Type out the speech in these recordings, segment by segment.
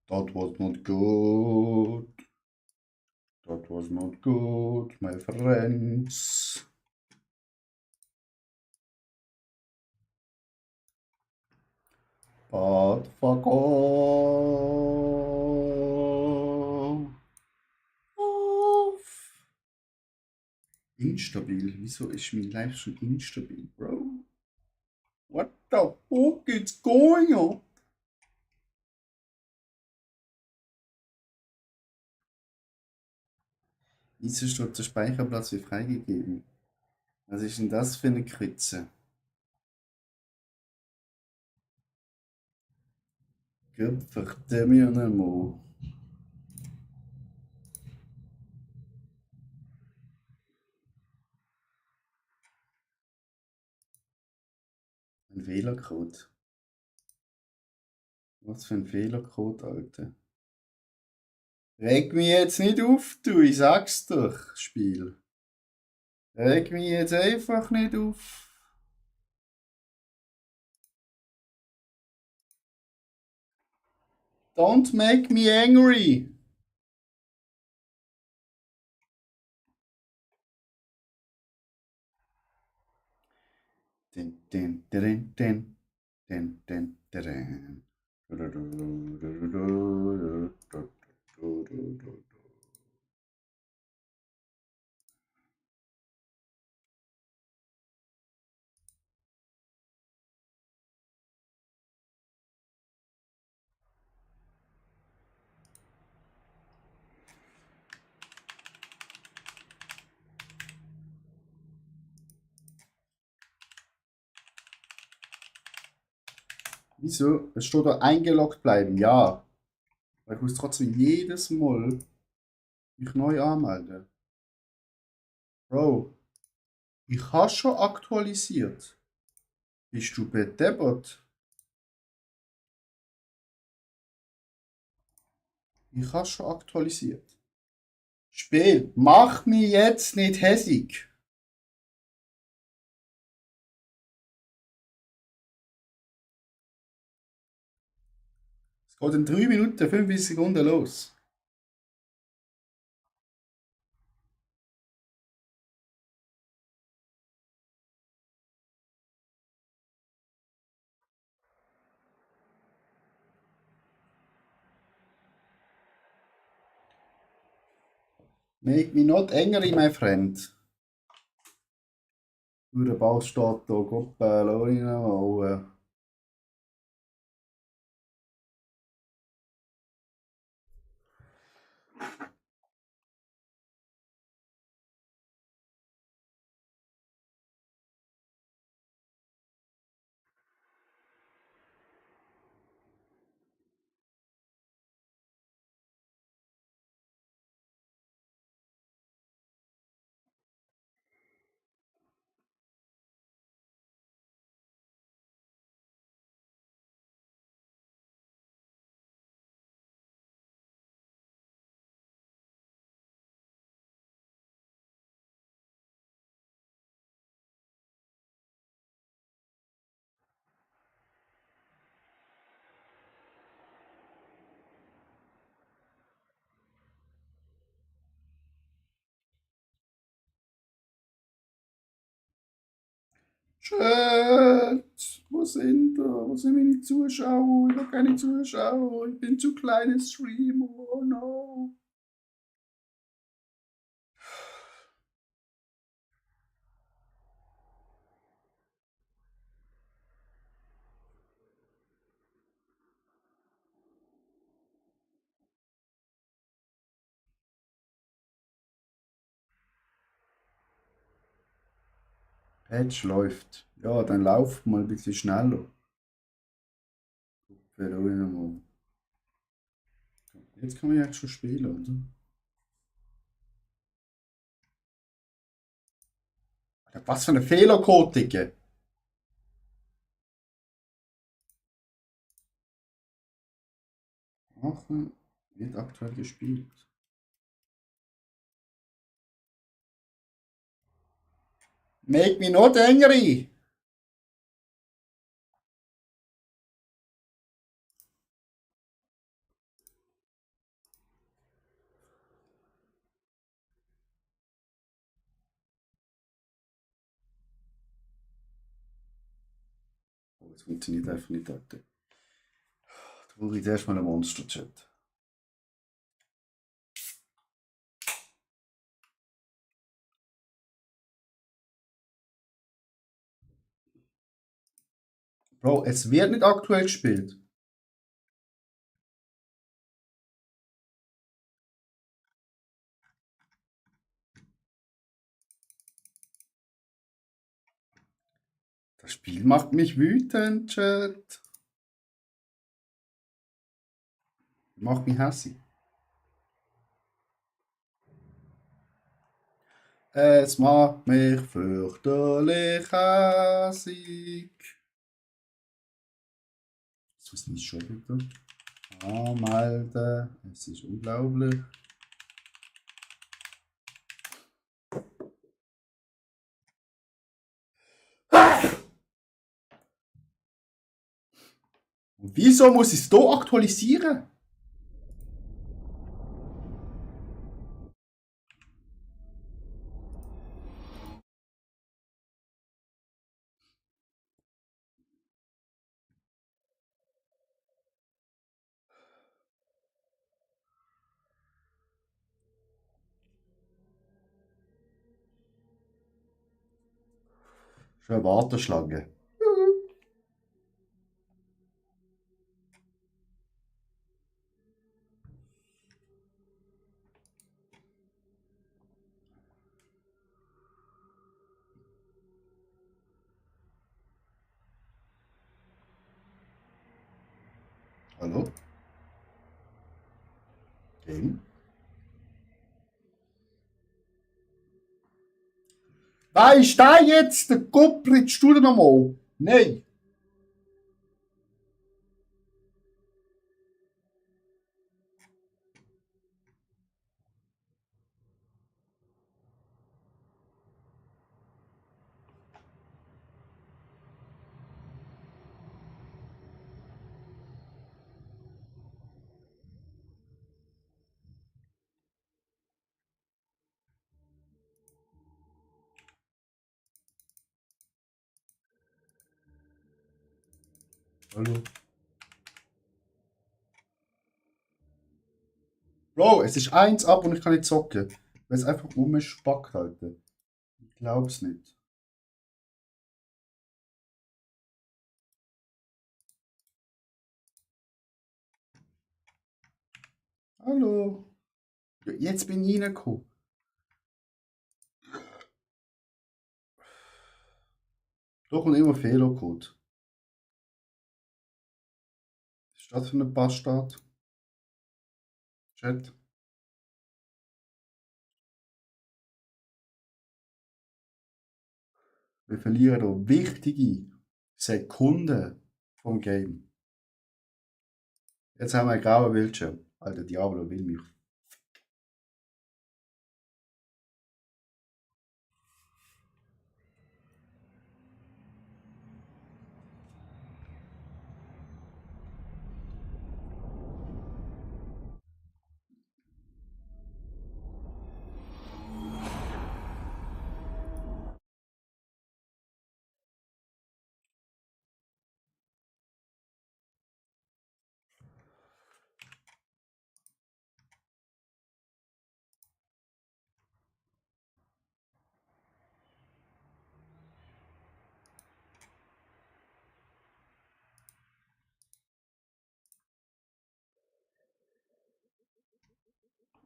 That was not good. That was not good, my friends. But fuck off. Instabil. Wieso ist mein Live schon instabil, Bro? What the fuck is going on? Wieso steht der Speicherplatz wie freigegeben? Was ist denn das für eine Krütze? Gott verdammt mir einmal. Ein Fehlercode. Was für ein Fehlercode, Alter. Reg mich jetzt nicht auf, du, ich sag's doch, Spiel. Reg mich jetzt einfach nicht auf. Don't make me angry. Den, den, den, den, den, den, den. Wieso? Es steht da eingeloggt bleiben, ja. Aber ich muss trotzdem jedes Mal mich neu anmelden. Bro, ich habe schon aktualisiert. Bist du bedeppert? Ich habe schon aktualisiert. Spiel, mach mich jetzt nicht hässig. Es geht in 3 Minuten 45 Sekunden los. Make me not angry, my friend. Der Ball steht da, Gott, lass ihn mal. Chat, wo sind da? Wo sind meine Zuschauer? Ich habe keine Zuschauer. Ich bin zu kleines Streamer. Oh no. Patch läuft. Ja, dann lauf mal ein bisschen schneller. Jetzt kann man ja schon spielen, oder? Alter, was für eine Fehlercode, Digga. Aachen wird aktuell gespielt. Make me not angry. das funktioniert einfach nicht heute. Da brauche ich zuerst mal einen Monster-Chat. Bro, es wird nicht aktuell gespielt. Das Spiel macht mich wütend, Chat. Macht mich hässlich. Es macht mich fürchterlich hässig. Das ist nicht schon wieder. Anmelden. Es ist unglaublich. Und wieso muss ich es hier aktualisieren? Schon eine Warteschlange. Hallo? Game? Wer ist der jetzt? Der Gottfried du noch mal? Nein. Hallo? Bro, es ist 1 ab und ich kann nicht zocken. Weil es einfach rumspackt, Alter. Ich glaub's nicht. Hallo? Ja, jetzt bin ich reingekommen. Da kommt immer Fehlercode. Was ist das für ein Bastard? Chat. Wir verlieren hier wichtige Sekunden vom Game. Jetzt haben wir einen grauen Bildschirm. Alter, Diablo will mich.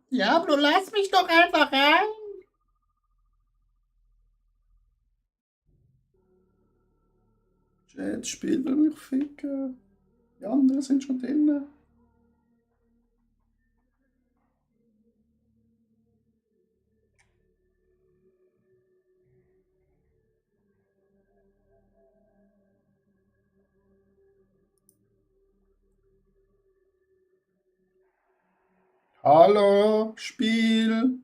Diablo, lass mich doch einfach rein. Chat, Spiel will mich ficken. Die anderen sind schon drinnen. Hallo, Spiel.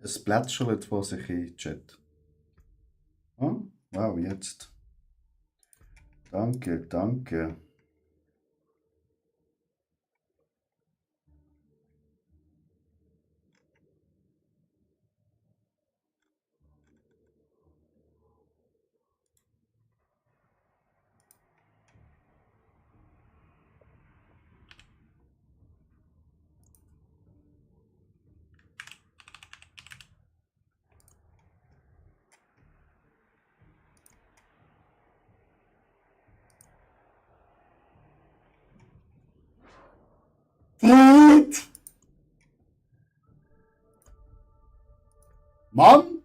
Es plätschert vor sich hin, Chat. Ah, wow, jetzt. Danke, danke. Mann!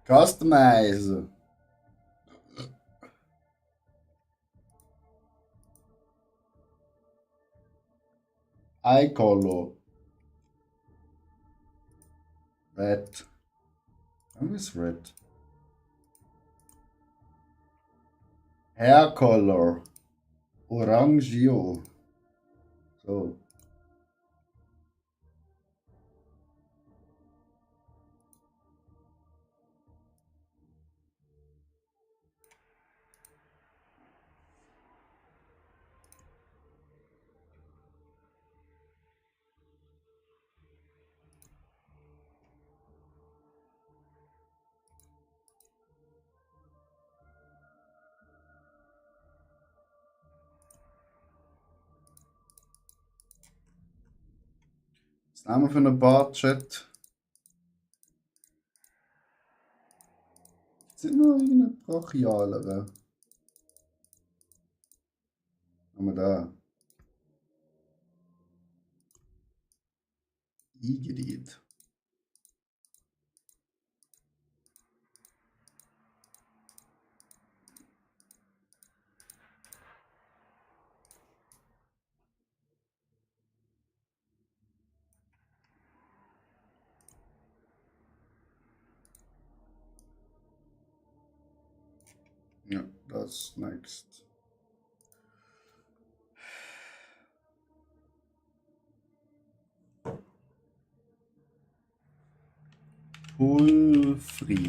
Customize. Eye color. Red. Warum ist red? Hair color. Orangio. So. Was haben wir für einen Bartchat? Sind noch irgendeine brachialere? Haben wir da? Igitt. Ja, das next. Pull free.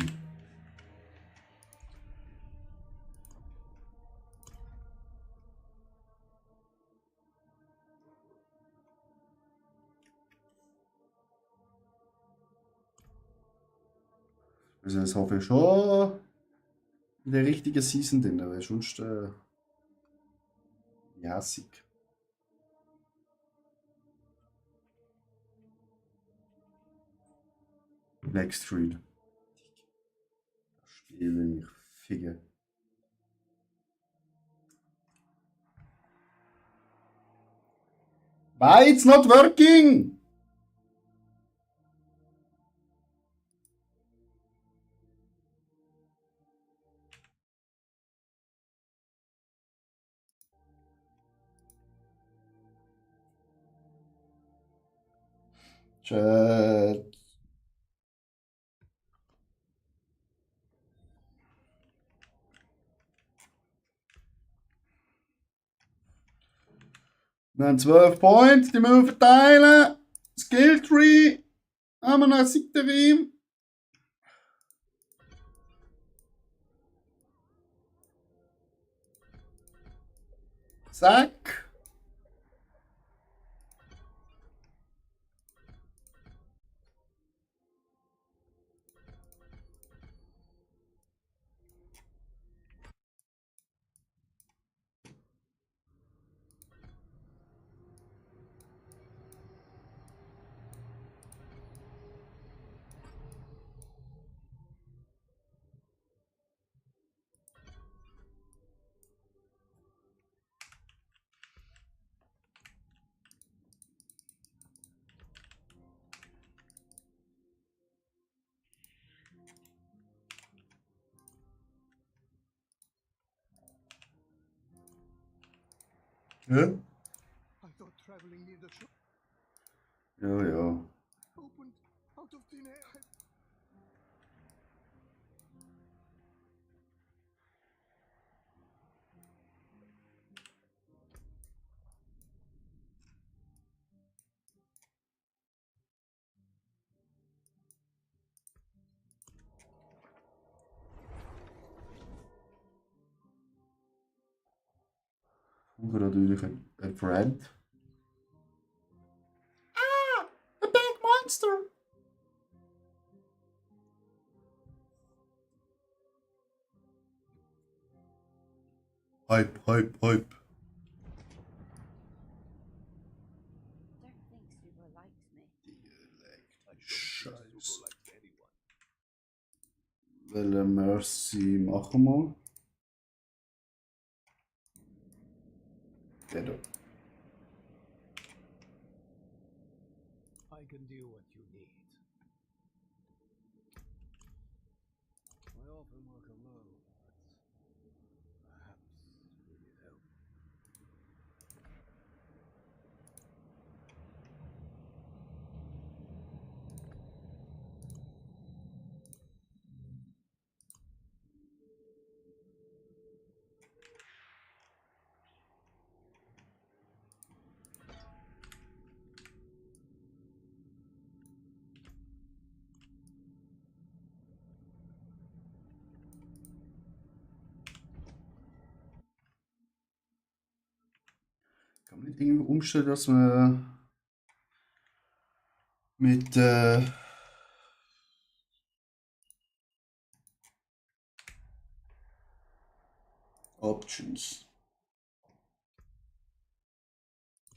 Also das hoffe ich schon in der richtigen Season drin, weil sonst hässig. Black Street. Das Spiel will mich ficken. Why it's not working? Chat. Wir haben 12 Points, die müssen wir verteilen. Skilltree. Haben wir noch Sitterim. Zack. Ja? I thought traveling near the shore Ja, ja. opened out of thin air. Vroeger natuurlijk een friend. Ah, a big monster. Hype, hype, hype. Don't think Subo likes me. Scheiße. Welche Mercy machen wir? Der da. I can do what you need. I often work alone, but perhaps we need help. Kann man nicht irgendwie umstellen, dass man mit Options.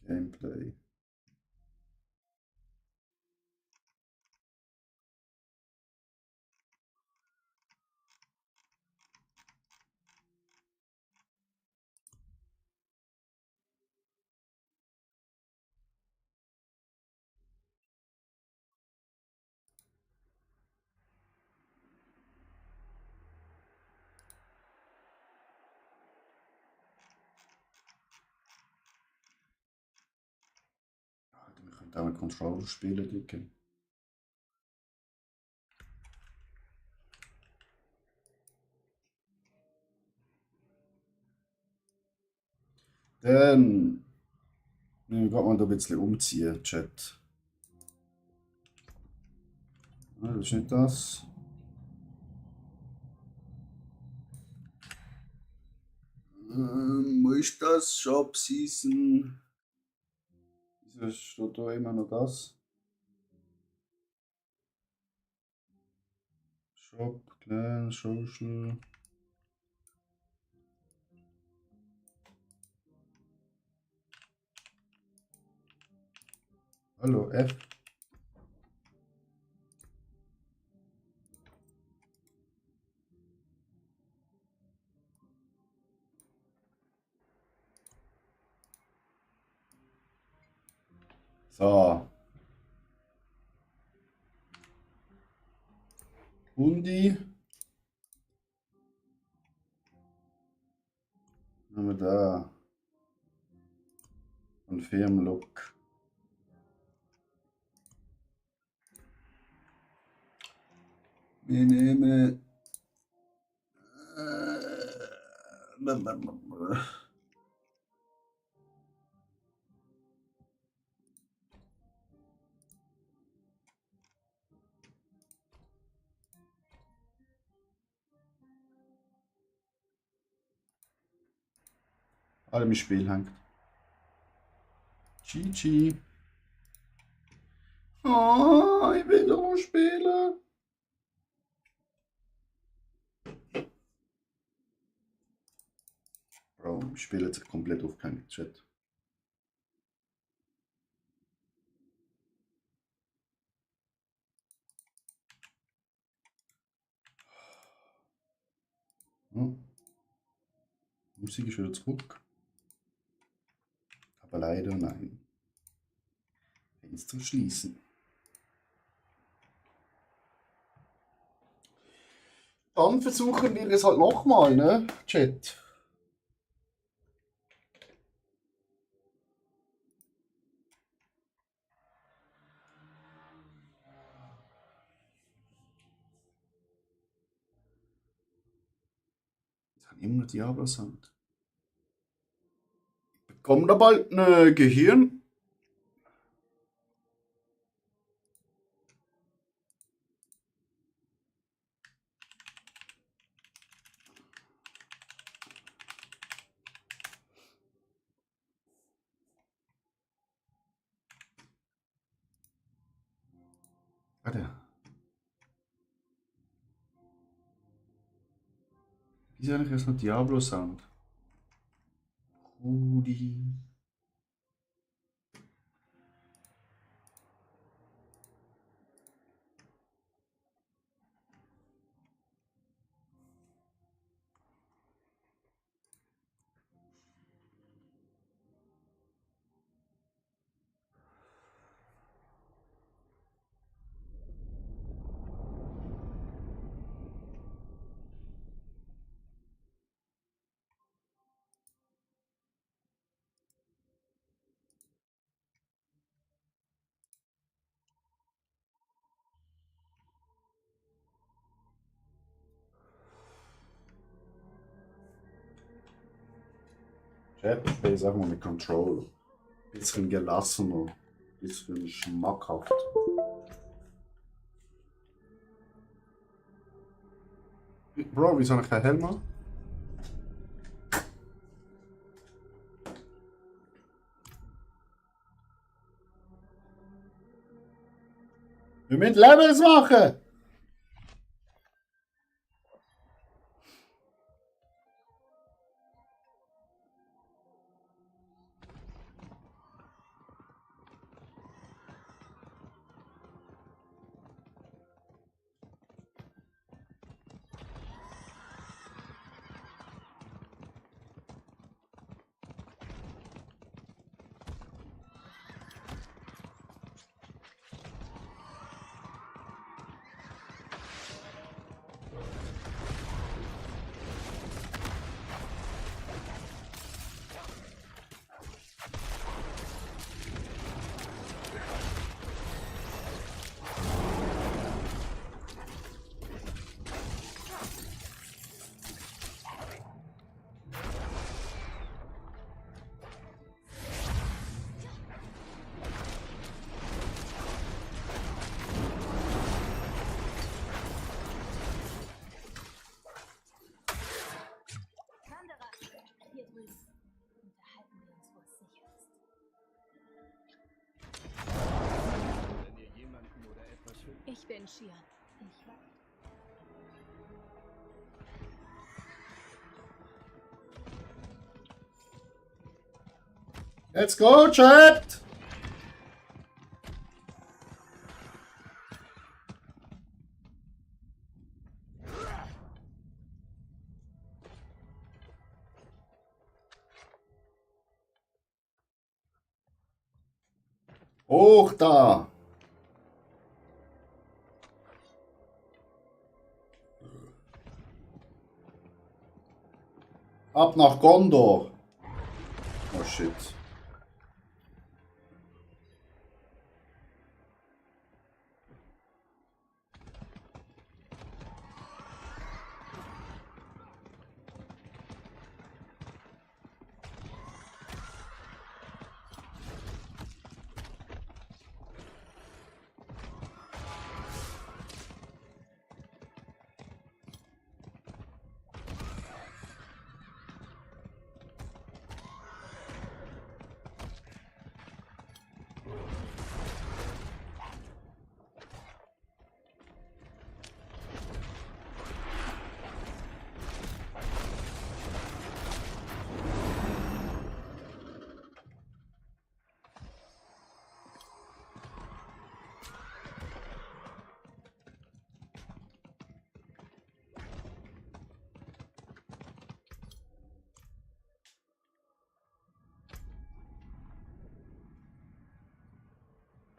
Gameplay. Alter, wir können auch mit Controller spielen, Dicke. Dann ich gerade mal da ein bisschen umziehen, Chat. Ah, das ist nicht das. Wo ist das? Shop Season. Wieso steht da immer noch das? Shop, Clan, Social. Hallo, F. So. Hundi. Haben wir da. Confirm Look. Wir nehmen. Alle im Spiel hängt. GG. Oh, ich will doch mal spielen. Bro, ich spiele jetzt komplett aufgehängt, Chat. Oh. Musik ist wieder zurück. Aber leider nein. Fenster schließen. Dann versuchen wir es halt nochmal, ne? Chat. Jetzt haben immer noch Diablo-Sound. Kommt da bald ein Gehirn? Warte. Wie ist eigentlich erst noch Diablo-Sound? Rudi. Chat, ich spiele es einfach mal mit Control. Bisschen gelassener. Bisschen schmackhaft. Bro, wieso habe ich keinen Helm an? Wir müssen Levels machen! Wanderer, hier drüben. Unterhalten wir uns, wo es sicher ist. Wenn ihr jemanden oder etwas findet. Ich bin Shion. Ich weiß. Let's go, Chat! Hoch da! Ab nach Gondor! Oh shit.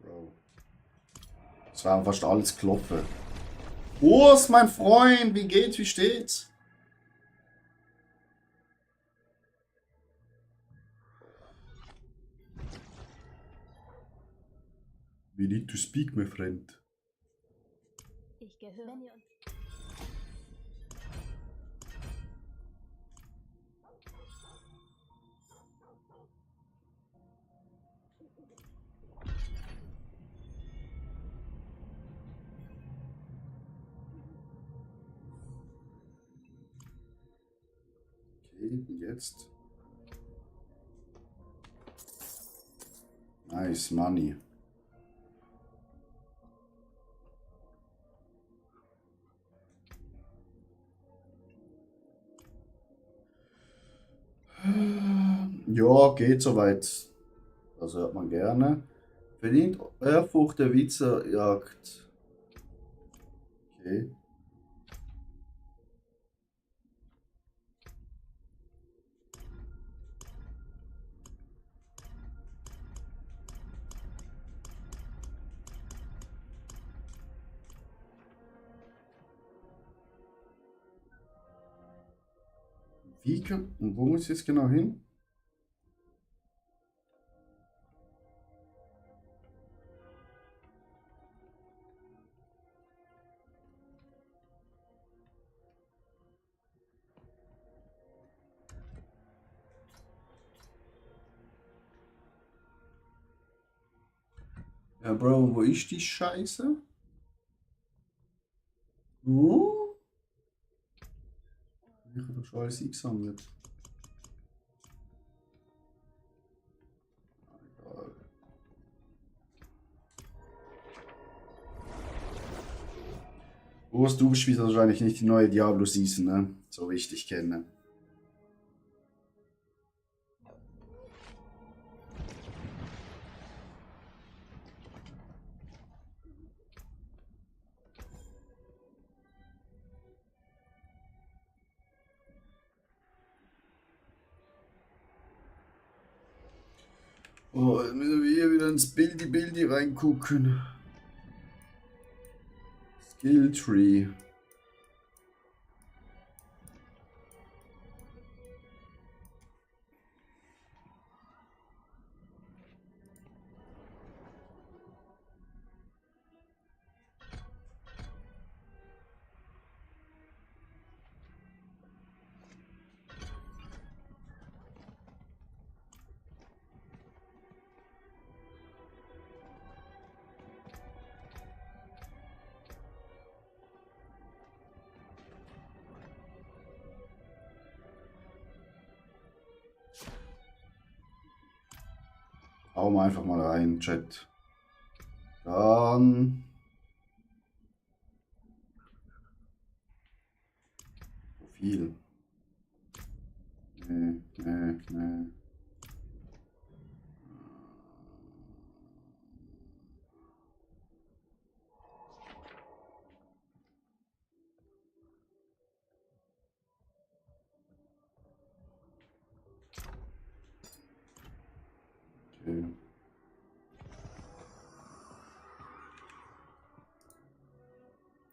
Bro. Es war fast alles gelaufen. Urs, mein Freund, wie geht's, wie steht's? We need to speak, my friend. Ich gehöre. Wenn ihr uns Okay, jetzt. Nice money. Ja, geht soweit. Das hört man gerne. Verdient Ehrfurcht der Witzerjagd. Okay. Wie kann, und wo muss ich jetzt genau hin? Bro, wo ist die Scheiße? Ich habe doch schon alles eingesammelt. Egal. Du spielst wahrscheinlich nicht die neue Diablo Season, ne? So wie ich dich kenne. Oh, jetzt müssen wir hier wieder ins Bildi reingucken. Skill Tree. Hau mal einfach mal rein, Chat. Dann. Profil. Nee. Okay.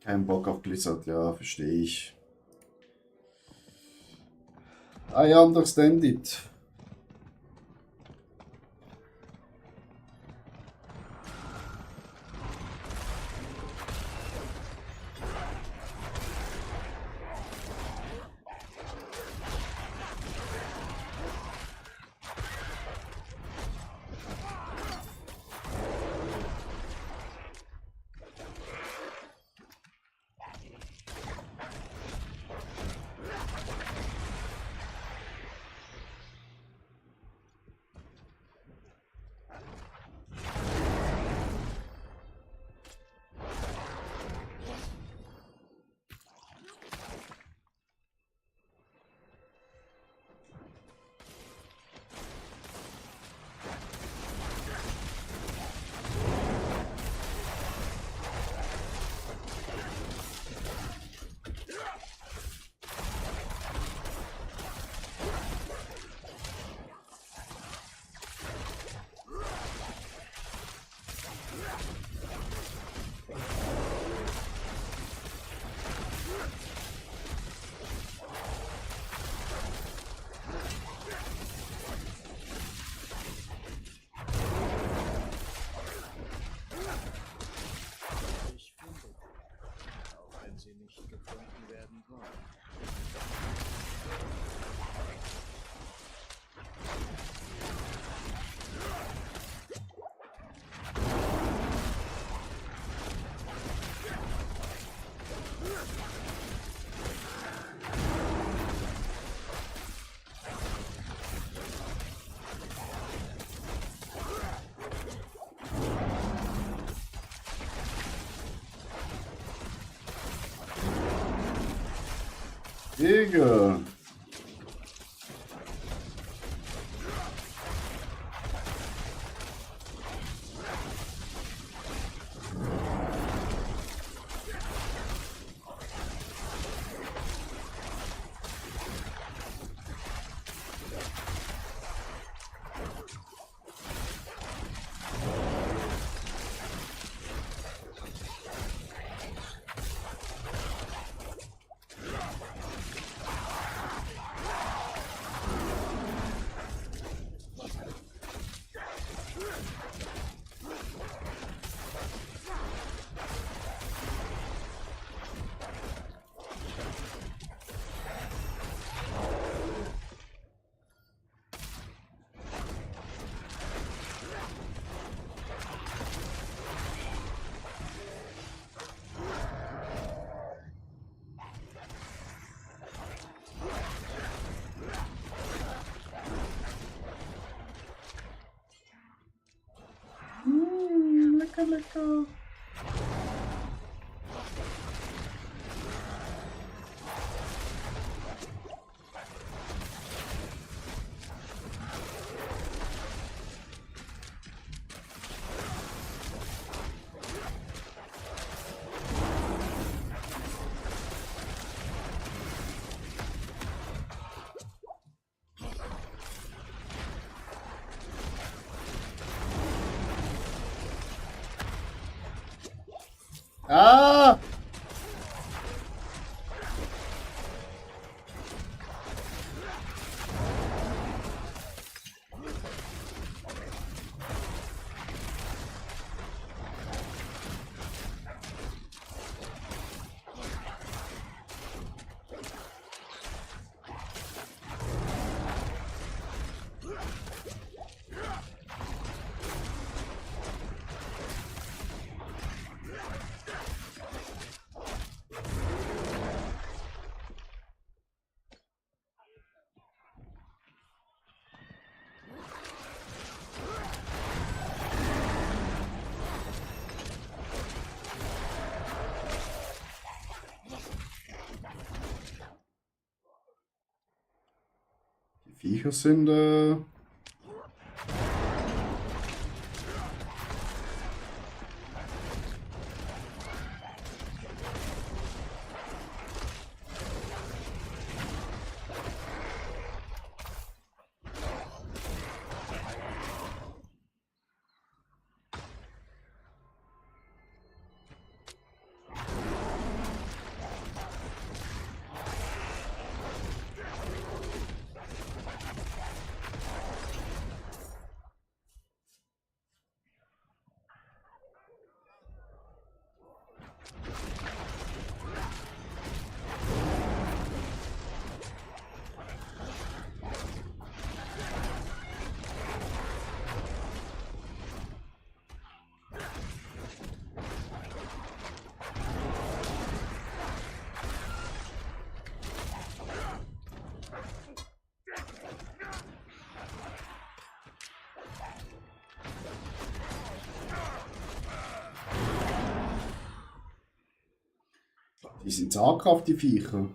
Kein Bock auf Blizzard, ja, verstehe ich. I understand it. Ich finde, auch wenn sie nicht gefunden werden wollen. Digga. lecker, lecker. Ah! Die Viecher sind die sind zaghaft, die Viecher.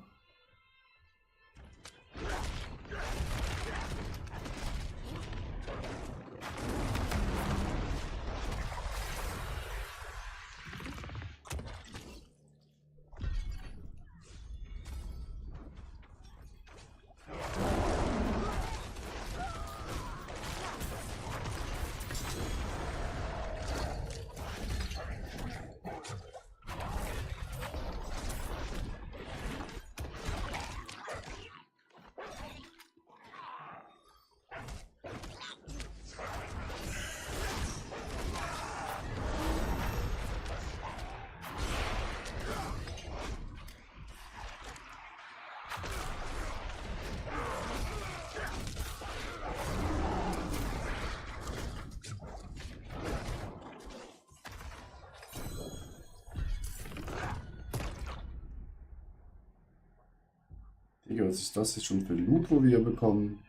Digga, was ist das jetzt schon für Loot, wo wir bekommen?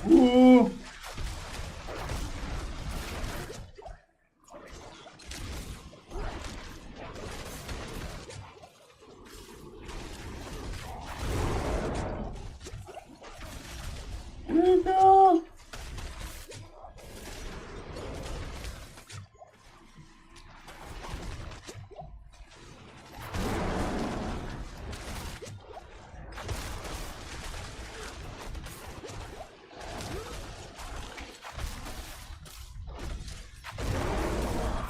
Uh. Digga.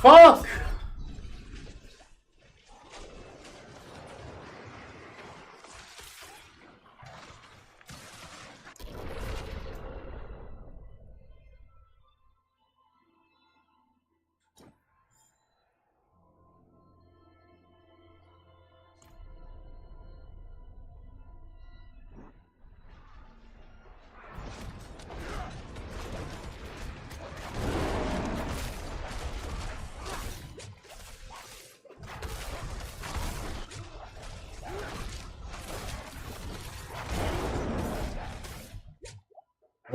Fuck!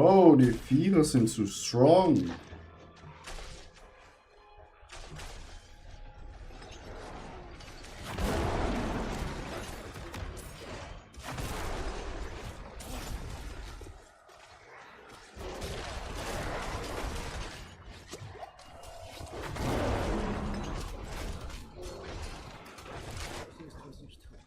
Oh, die Vierer sind zu strong. Sie ist, was ich tue.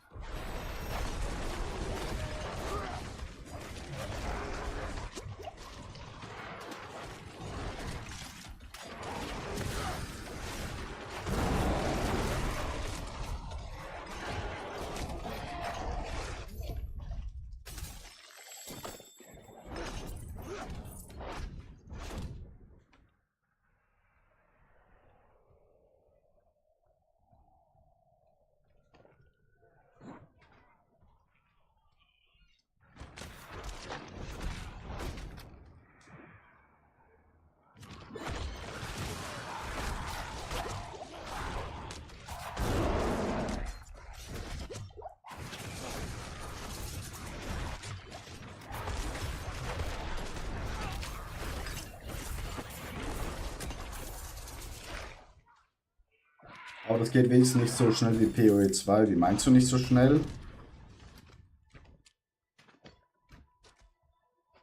Aber das geht wenigstens nicht so schnell wie PoE 2. Wie meinst du nicht so schnell?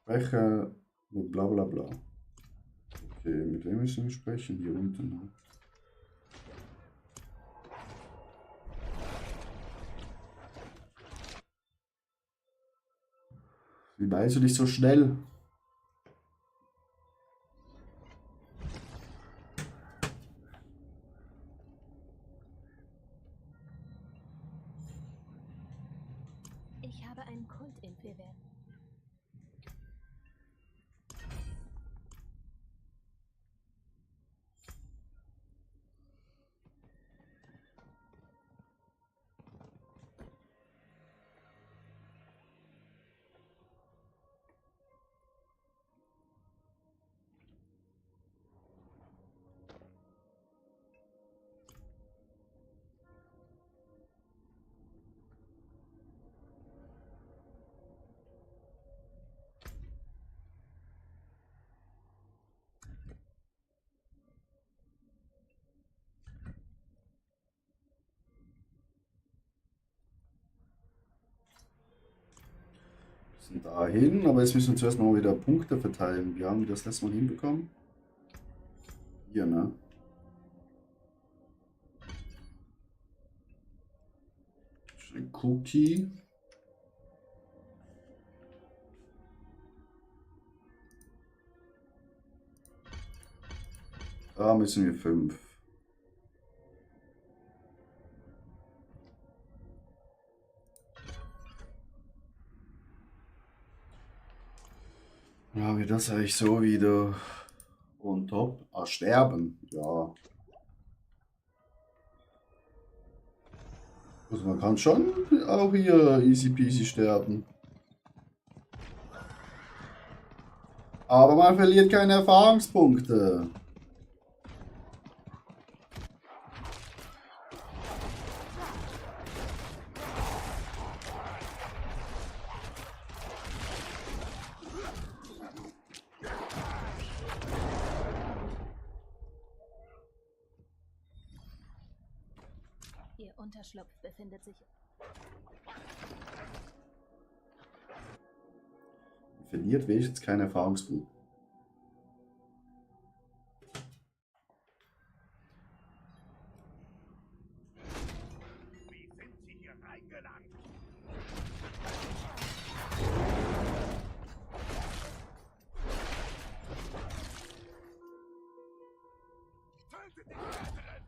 Spreche mit bla bla bla. Okay, mit wem müssen wir sprechen? Hier unten. Ne? Wie meinst du nicht so schnell? Ich habe einen Kult in Fever. Sind dahin, aber jetzt müssen wir zuerst mal wieder Punkte verteilen. Wie haben wir das letzte Mal hinbekommen? Hier, ne? Ein Cookie. Da müssen wir 5. Ja, wie das eigentlich so wieder on top. Ah, sterben. Ja. Also man kann schon auch hier easy peasy sterben. Aber man verliert keine Erfahrungspunkte. Ihr Unterschlupf befindet sich. Man verliert wenigstens keine Erfahrungspunkte. Wie sind Sie hier reingelangt? Tötet die Schwächeren!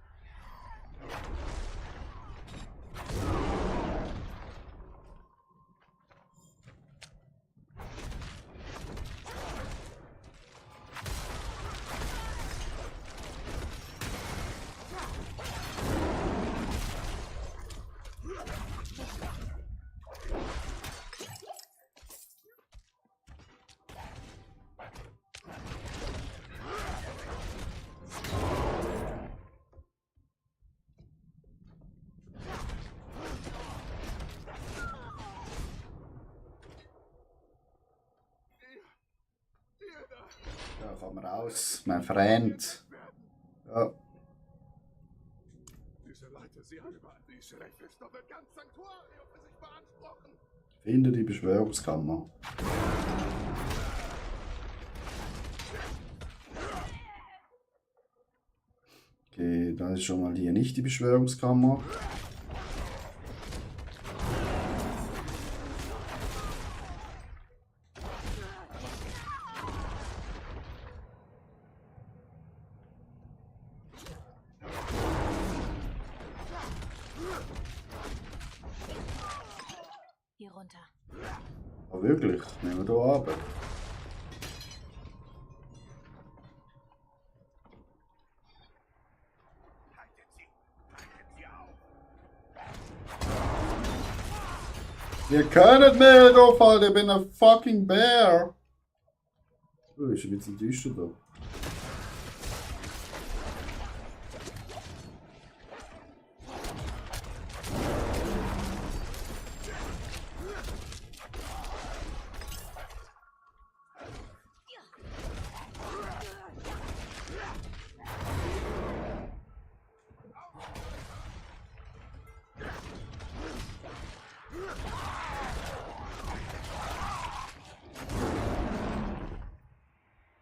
Komm raus, mein Freund. Ja. Diese Leute, sie haben überall die Schrecklichste wird ganz Sanktuarium für sich beanspruchen. Finde die Beschwörungskammer. Okay, da ist schon mal hier nicht die Beschwörungskammer. Hier runter. Aber wirklich, nehmen wir da runter. Haltet sie auf. Ihr könnt mir nicht aufhalten, ich bin ein fucking Bär. Oh, ist ein bisschen düster da.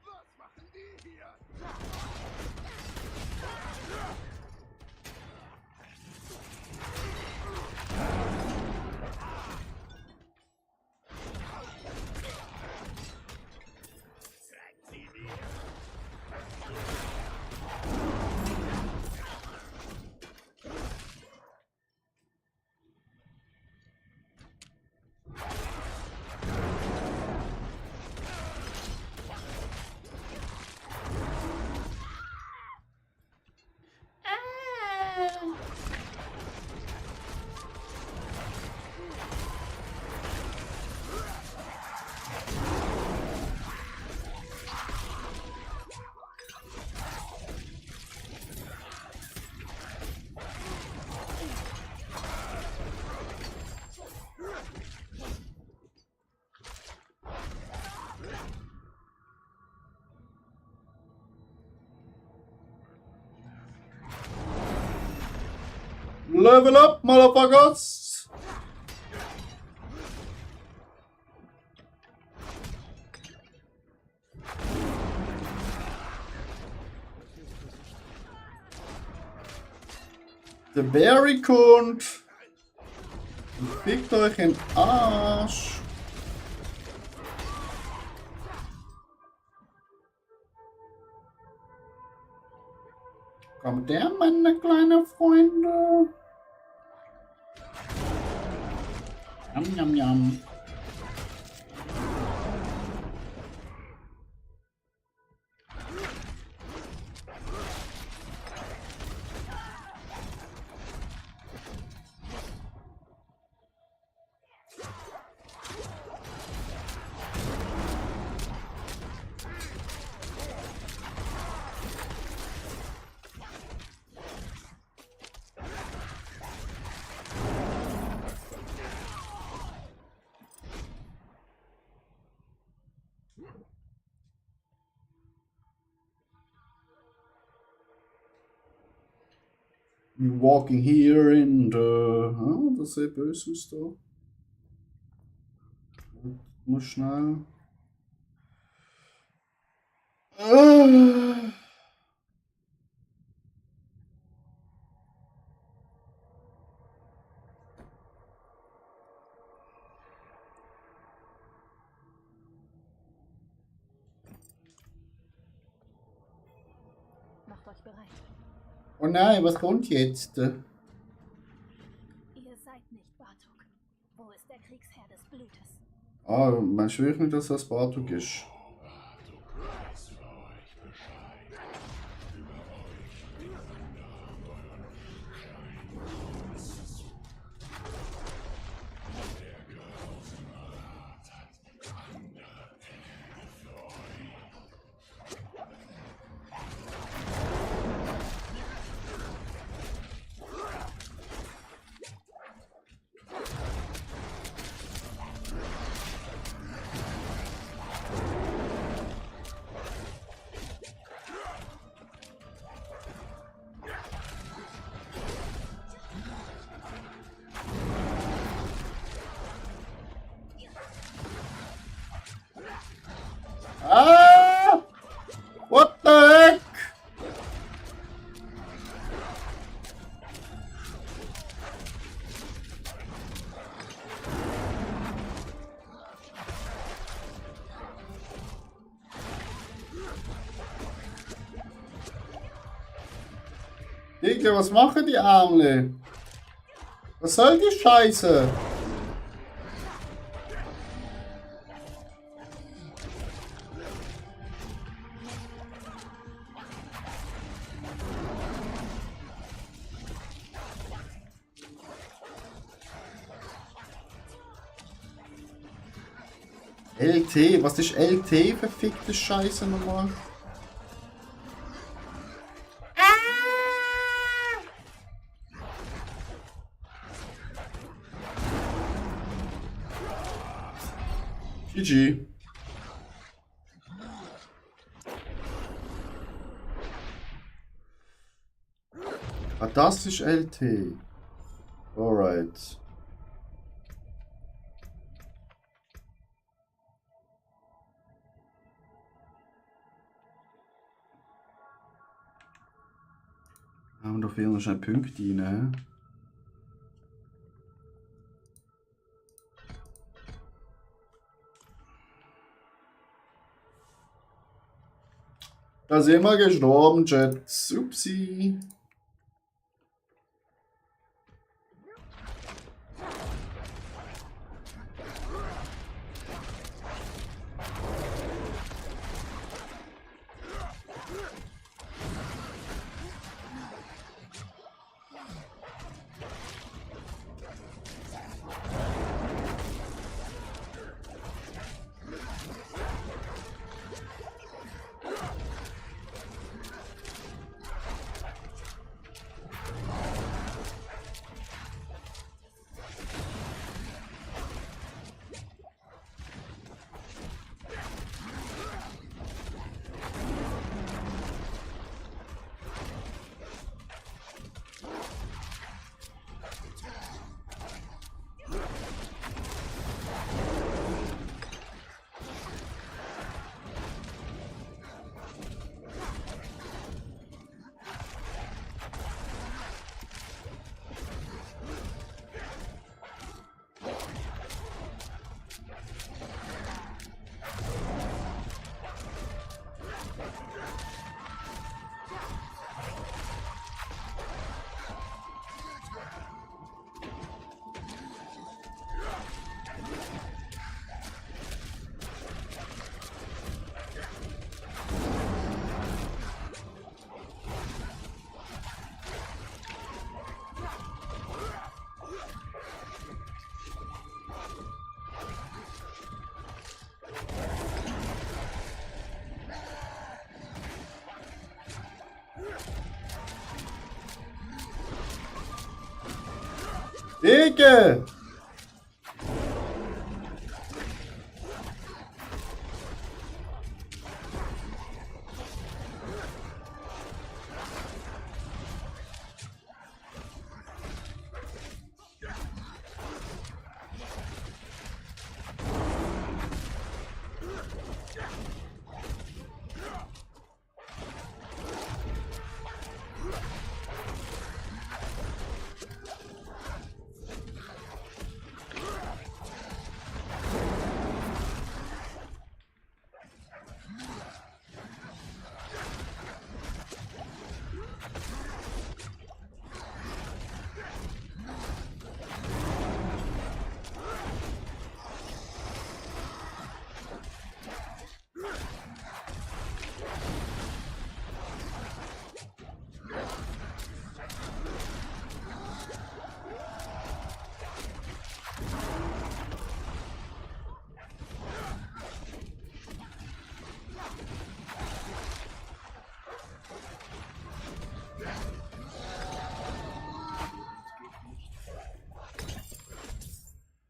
Was machen die hier? Level up, motherfuckers! Der Barry kommt. Fickt euch in den Arsch. Kommt der, meine kleinen Freunde? Yum, yum, yum. You're walking here in the... Ah, das sieht böse aus da. Muss schnell... Macht euch bereit. Oh nein, was kommt jetzt? Ihr seid nicht Bartok. Wo ist der Kriegsherr des Blutes? Ah, man schwört nicht, dass das Bartok ist. Digga, was machen die Ärmel? Was soll die Scheiße? LT, was ist LT, verfickte Scheiße nochmal? GG. Ah, das ist LT. Alright. Und da fehlen noch schnell Punkte rein. Da sind wir gestorben, Chat. Upsi. Digga!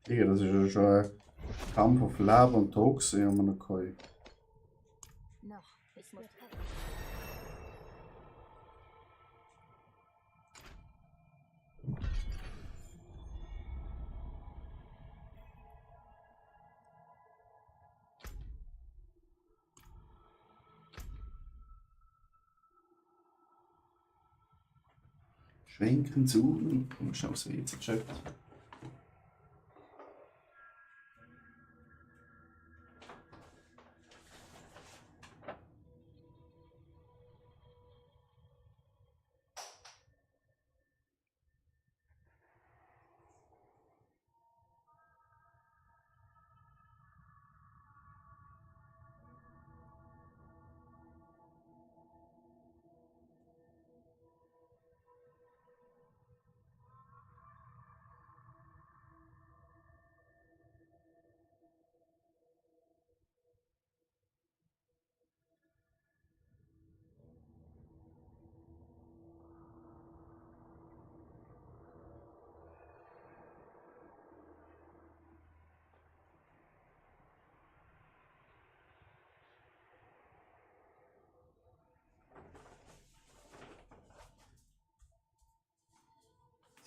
Digga, das ist ja schon ein Kampf auf Leben und Tod gewesen, haben wir noch gehabt. Noch. Ich muss treffen. Schwenken zu und komm schnell aufs WC-Chat.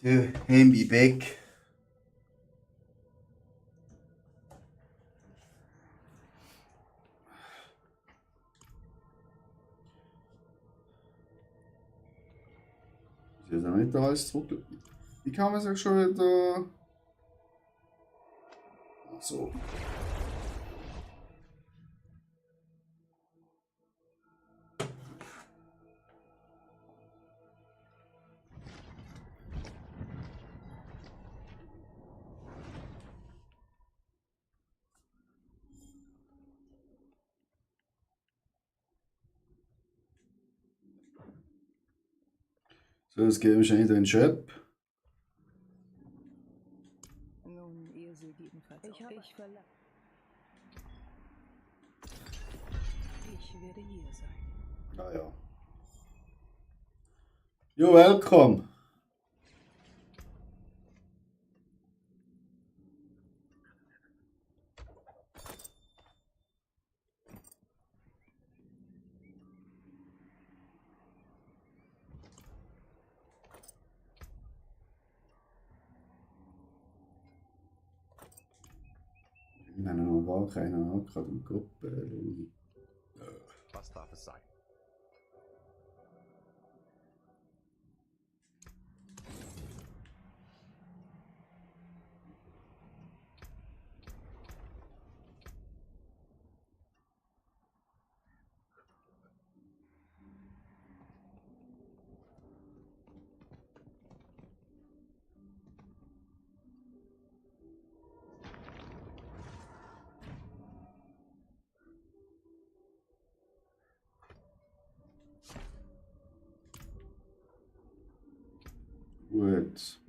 Der Handy weg. Ich weiß auch nicht alles zurück. Wie kann man sich schon wieder. Ach so. So, jetzt gehen wir wahrscheinlich in den Shop. Nun, ihr seht jedenfalls ich werde hier sein. Ah ja. You're welcome. Nein, noch gar keinen Arcade-Gruppe. Was darf es sein? Gut.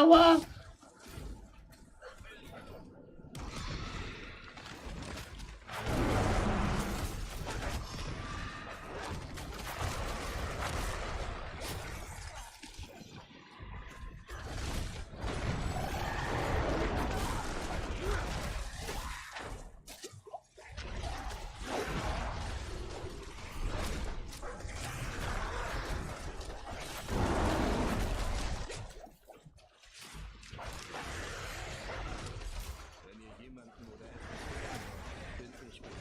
Aua! Wenn ihr jemanden oder etwas bin ich mit.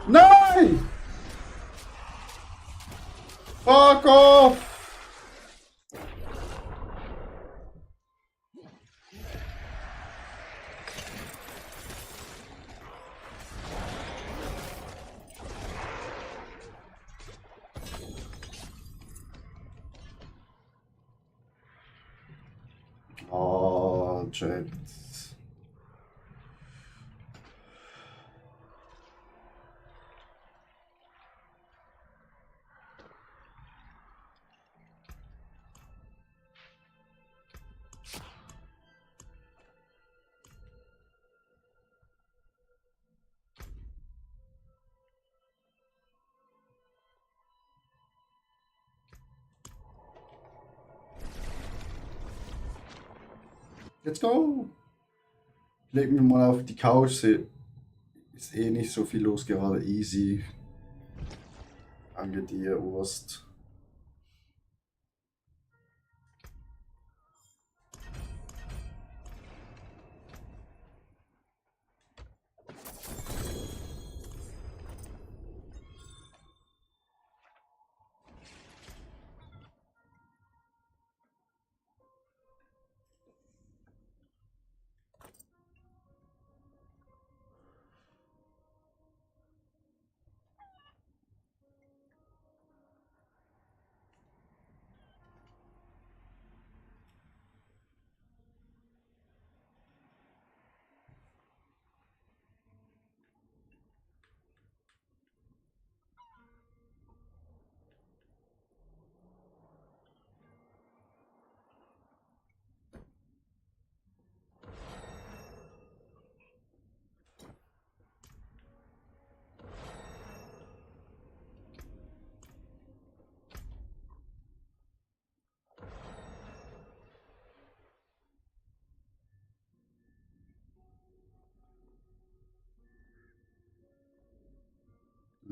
Nein! Fuck off! Oh, Jet. Let's go! Leg mich mal auf die Couch. Ist eh nicht so viel los gerade. Easy. Danke dir, Wurst.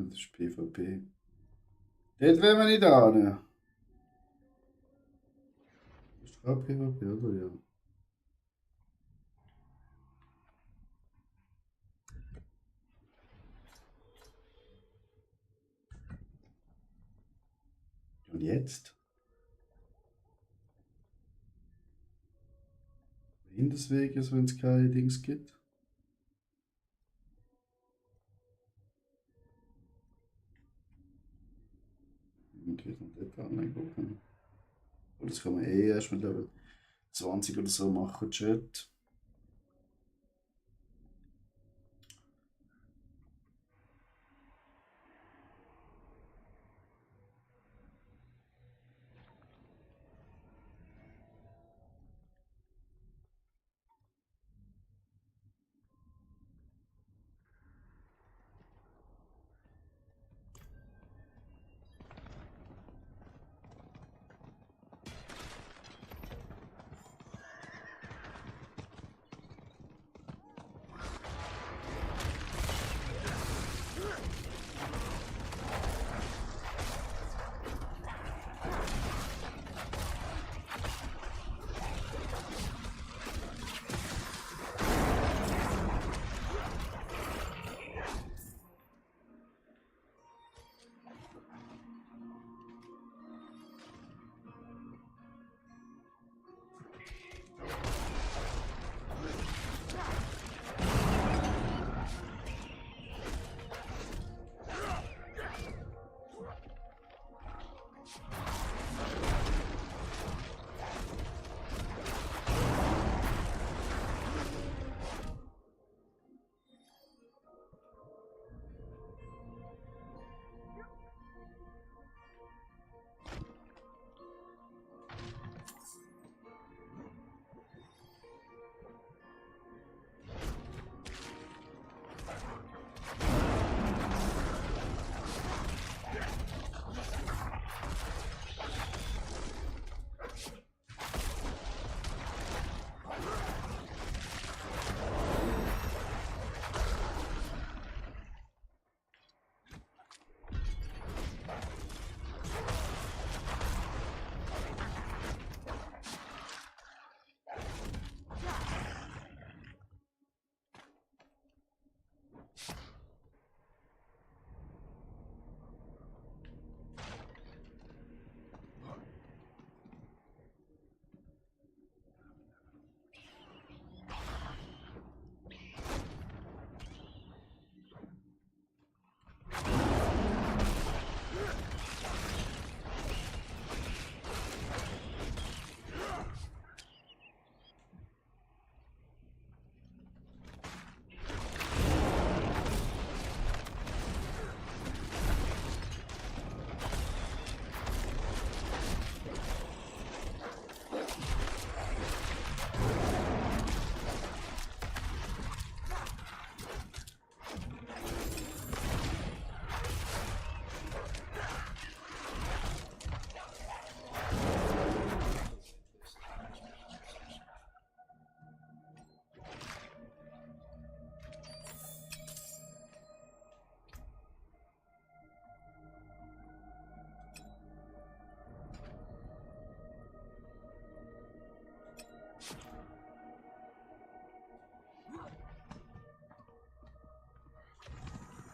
Das ist PvP. Dort wären wir nicht an. Das ist auch PvP, oder? Ja. Und jetzt? Wohin des Weges, wenn es keine Dings gibt? Und wir sind dort angucken. Und das kann man eh erst mit Level 20 oder so machen, Chat.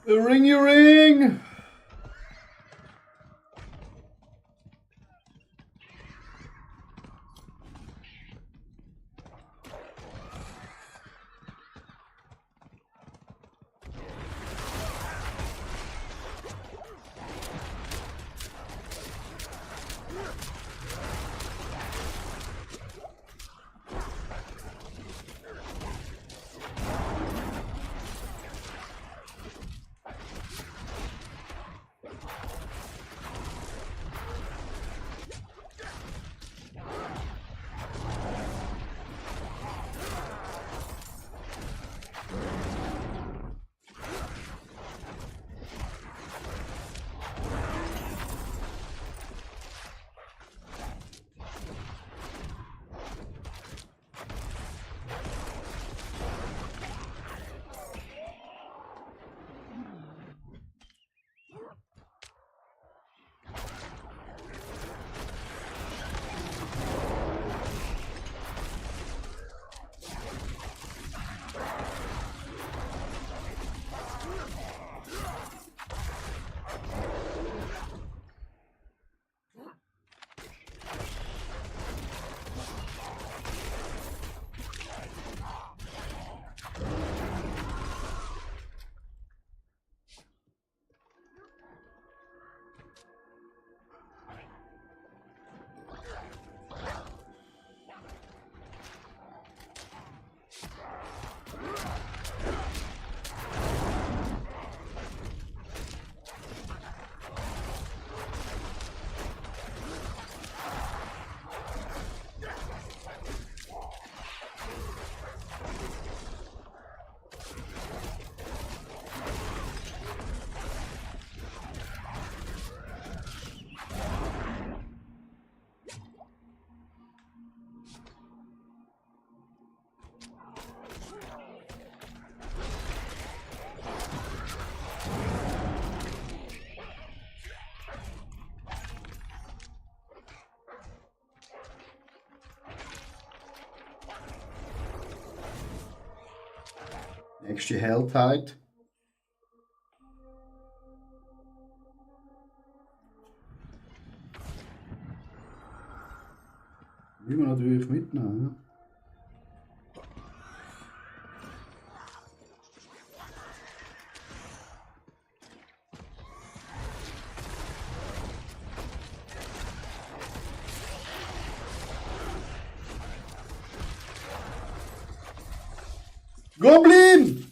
Ring, you ring! Nächste Helltide. Will man natürlich mitnehmen. Ja? Goblin!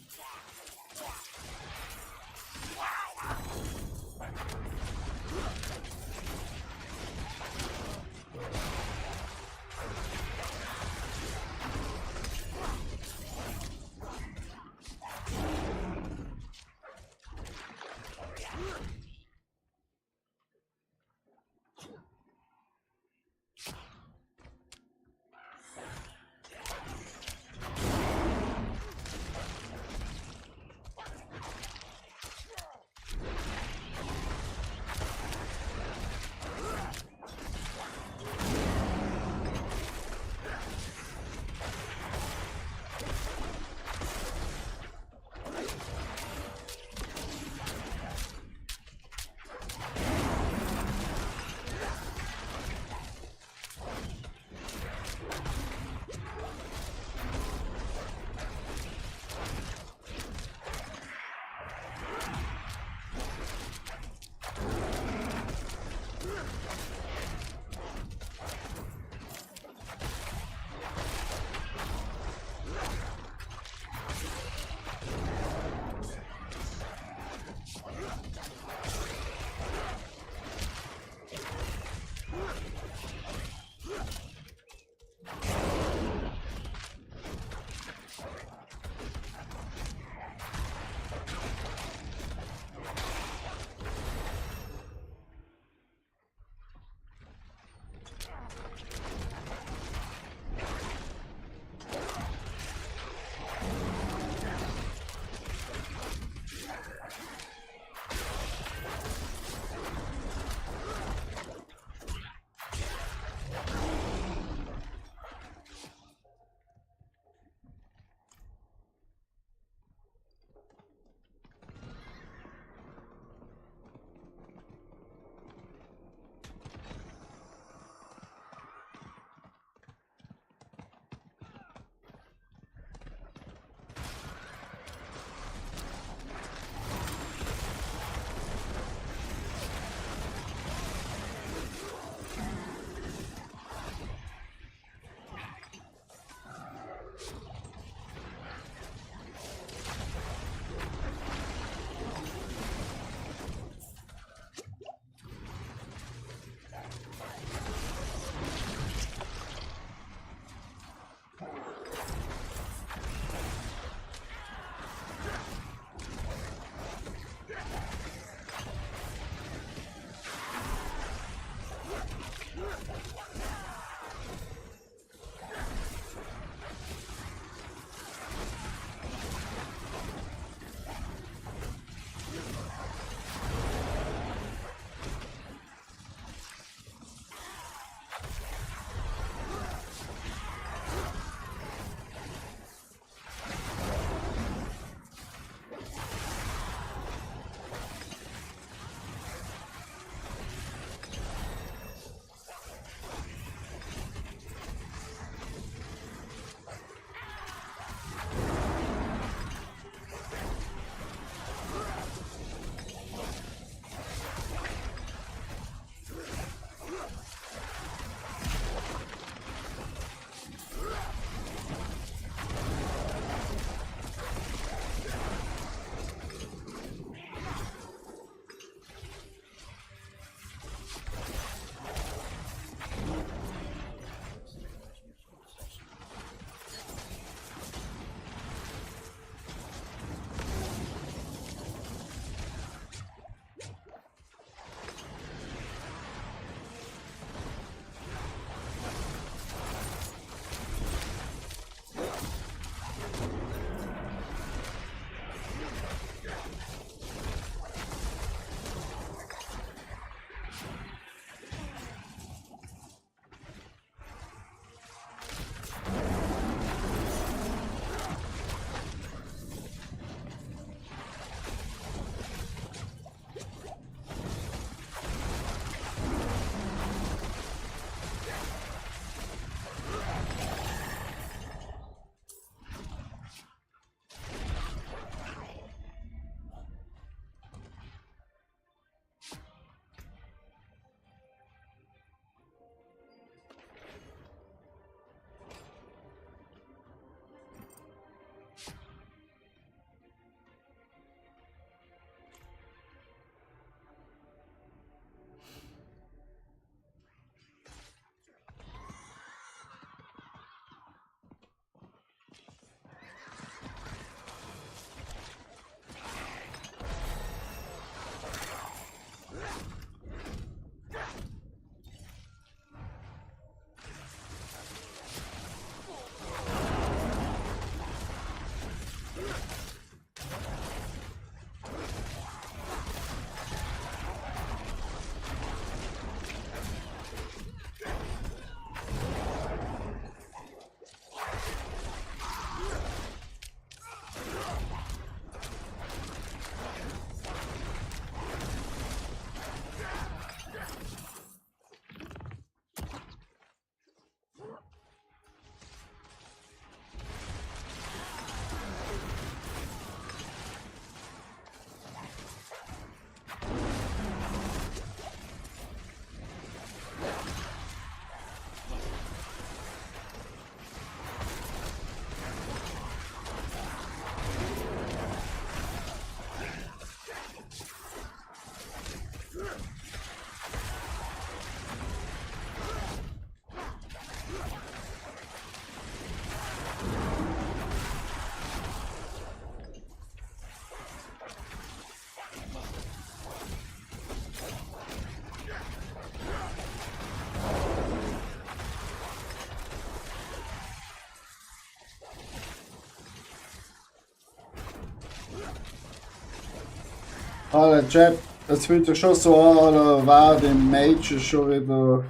Alter, Chat, das fühlt sich schon so an, oder war der Mage schon wieder.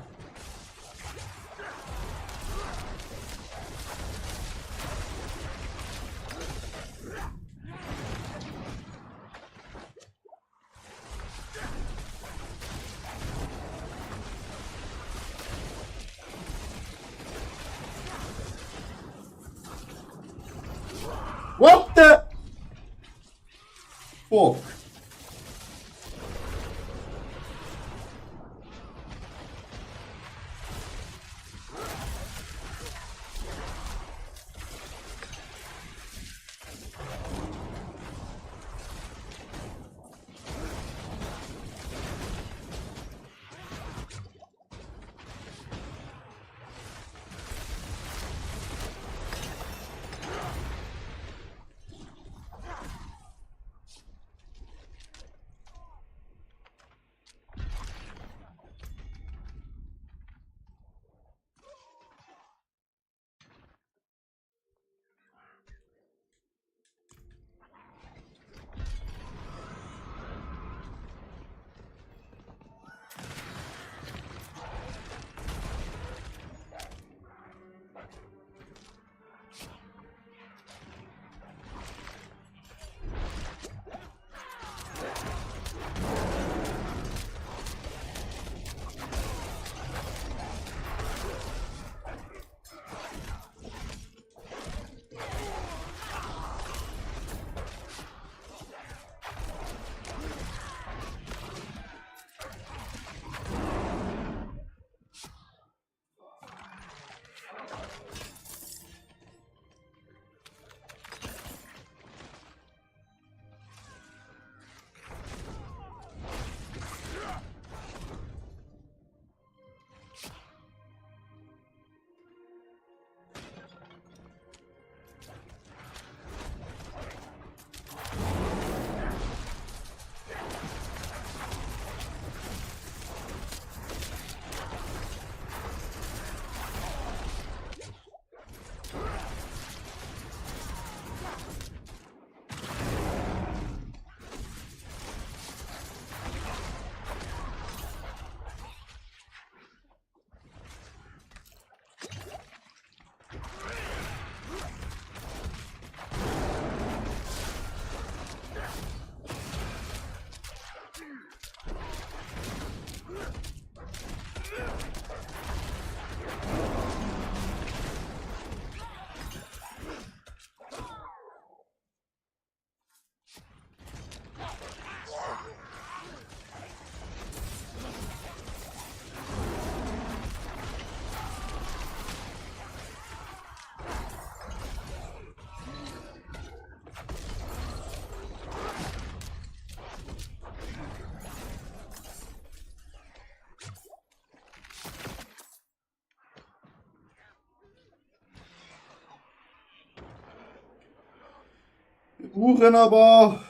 What the fuck? Uhren aber.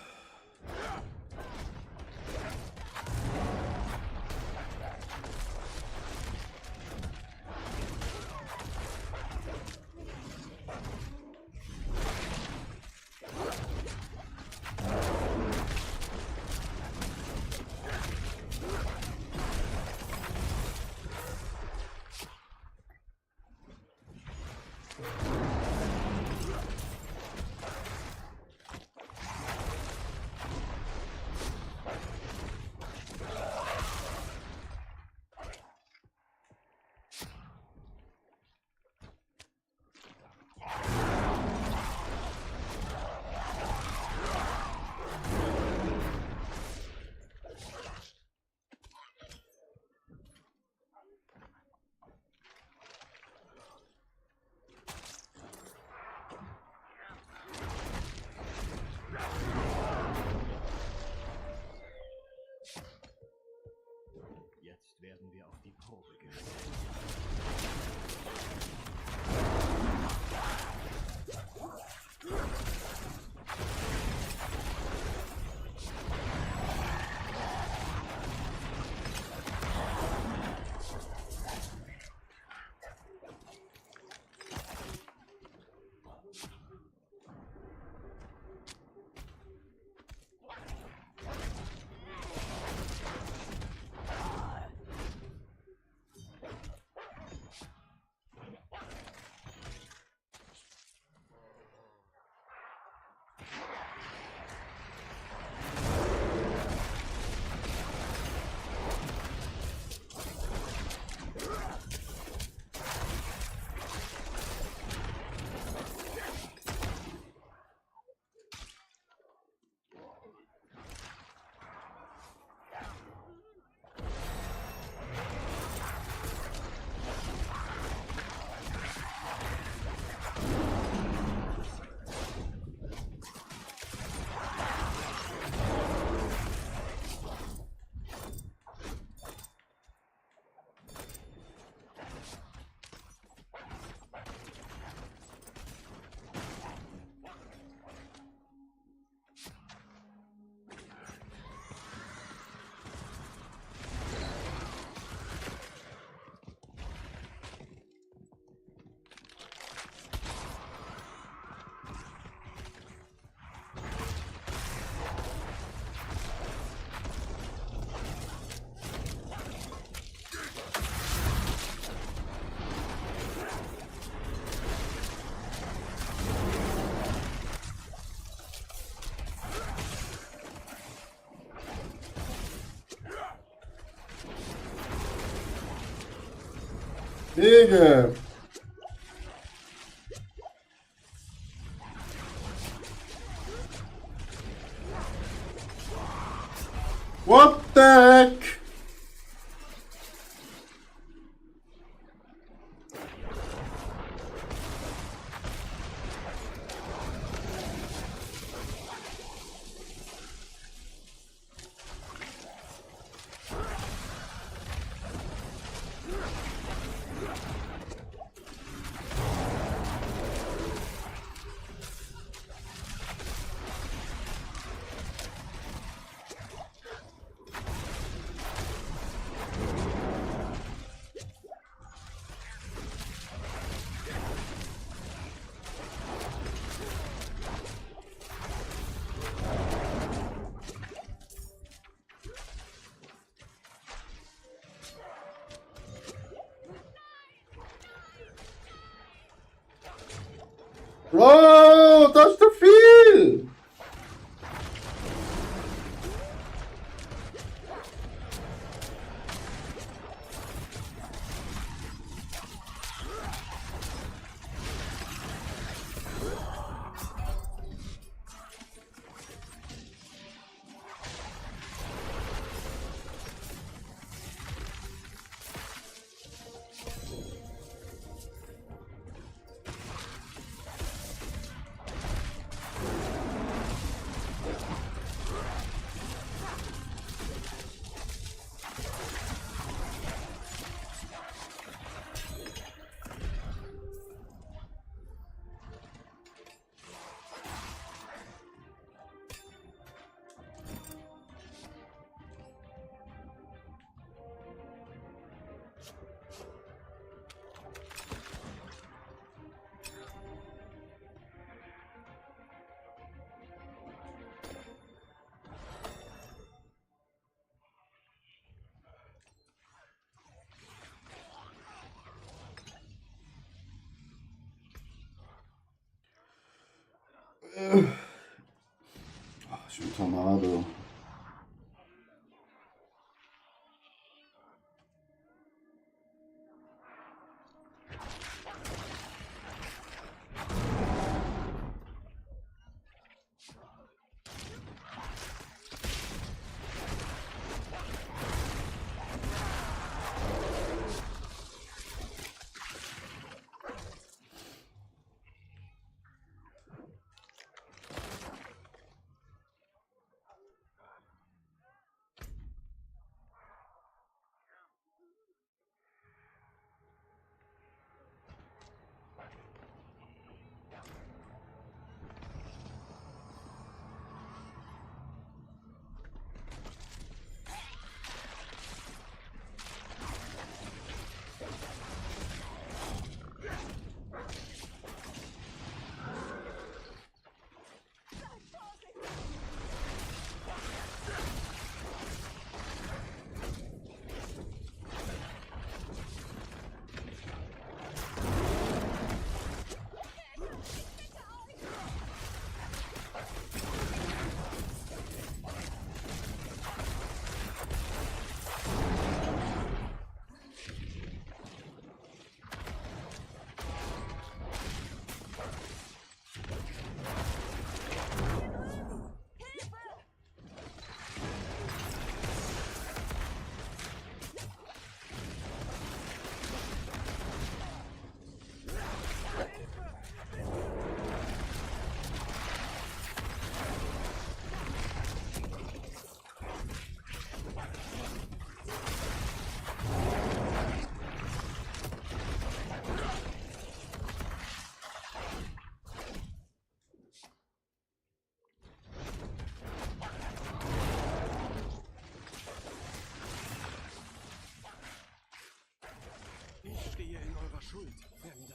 Wege. What the heck? Bro, das ist zu viel! Ach, schon Tornado. Ich stehe in eurer Schuld, Fremder.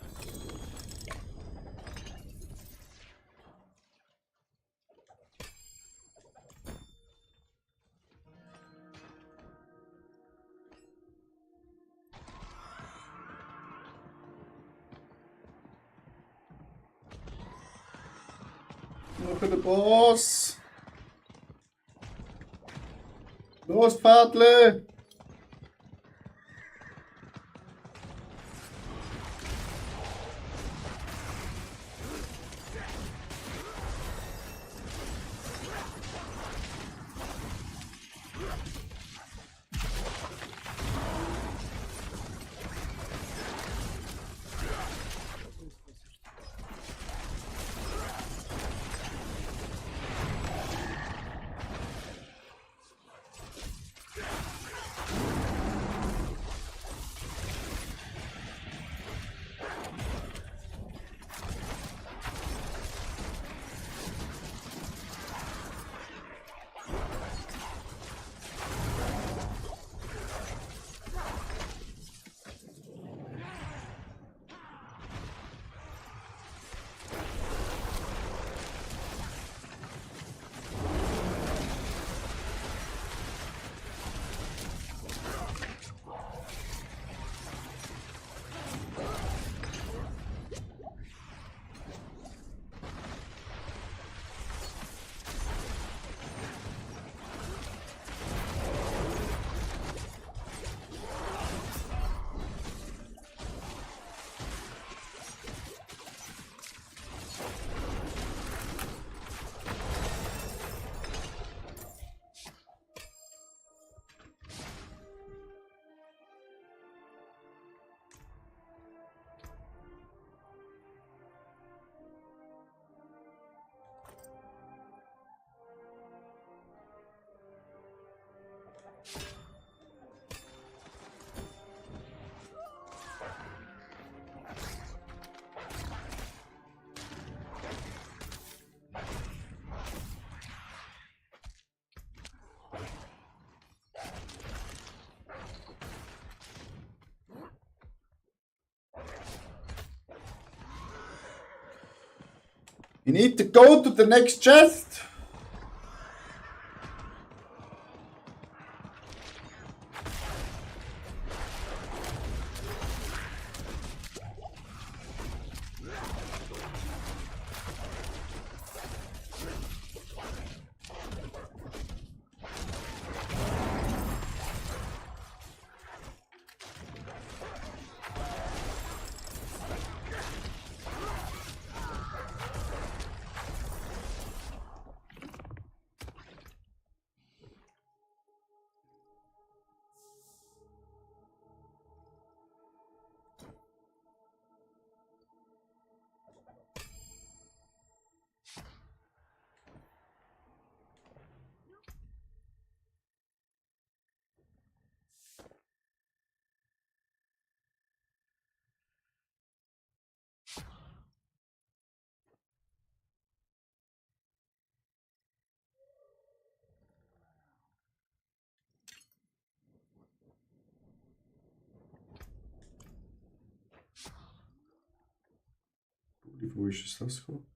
Nur für den Boss. Los, Pfadle! You need to go to the next chest. Wo ist das gekommen?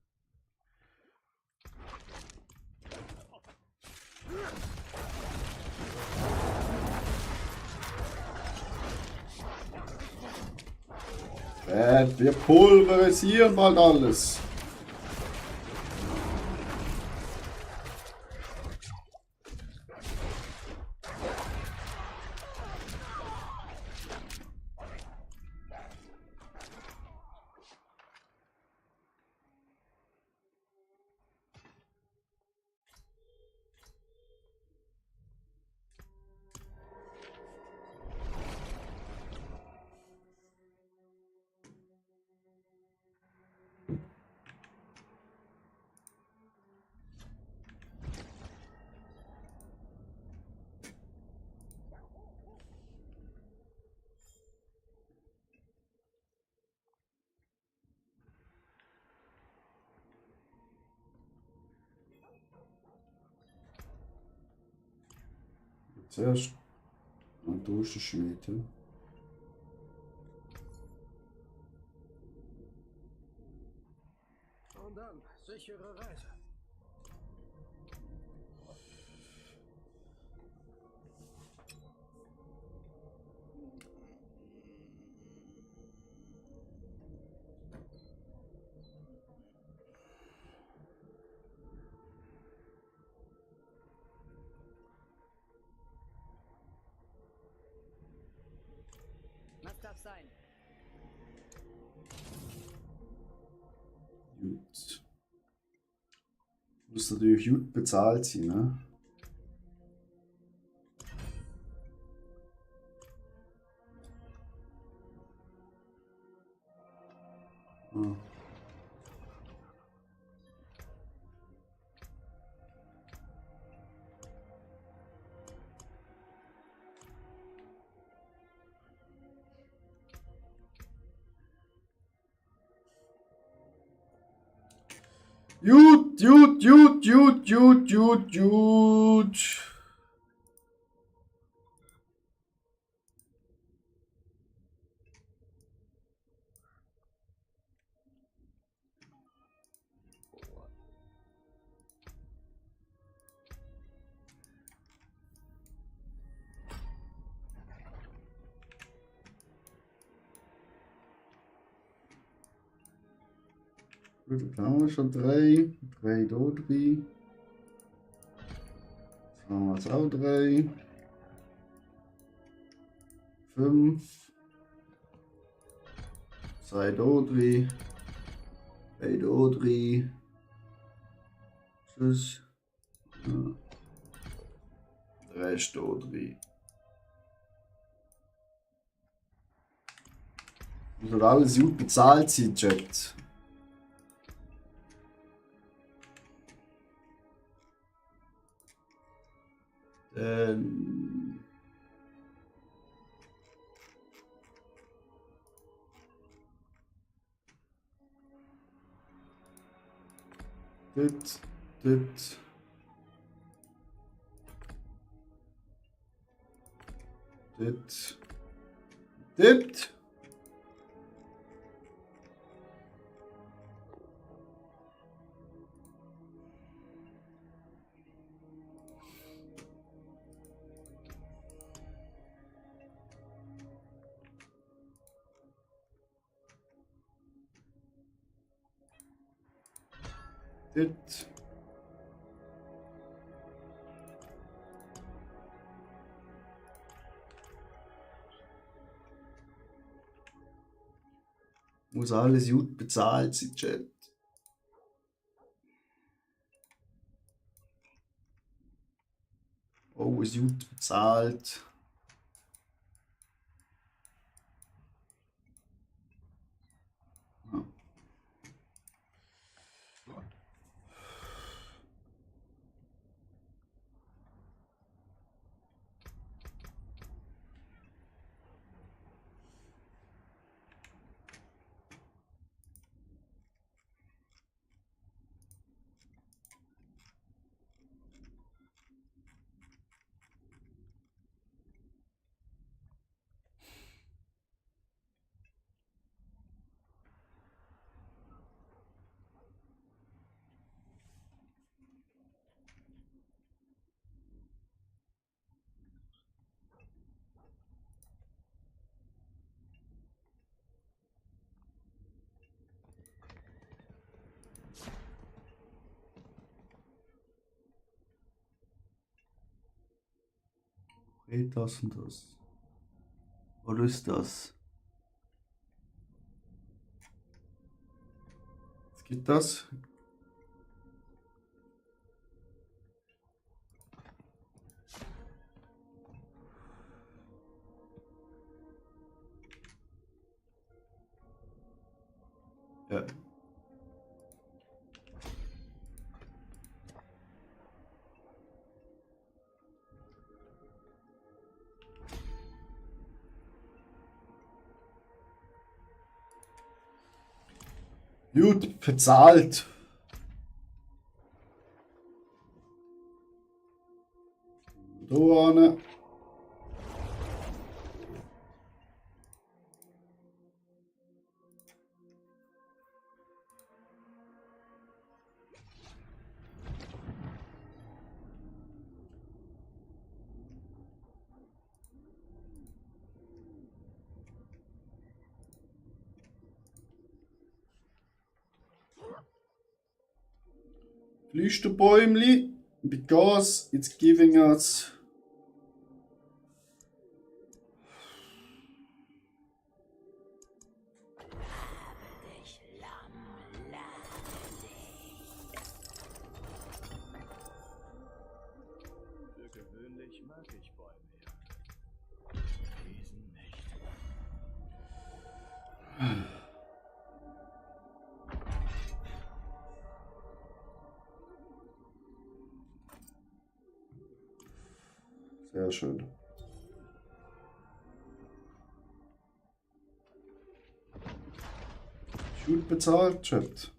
Wir pulverisieren bald alles. Zuerst ein Duschenschmiede. Und dann sichere Reise. Was darf sein? Gut. Muss natürlich gut bezahlt sein, ne? Ah. Gut. Gut, da haben wir schon drei. Drei da drin. Jetzt haben wir jetzt auch drei. 5. 2 da drin. 2 da drin. Tschüss. Ja. 3 ist da drin. Muss halt alles gut bezahlt sein, Chat. Dit, dit. Dit. Dit. Dit. Muss alles gut bezahlt sein, Chat. Oh, ist gut bezahlt. Ja. Das und das. Oder ist das? Was gibt das? Ja. Gut bezahlt. Da vorne. Flüsterbäumli, because it's giving us Für gewöhnlich mag ich Bäume ja. Riesen nicht. sehr schön. Gut bezahlt, Chat.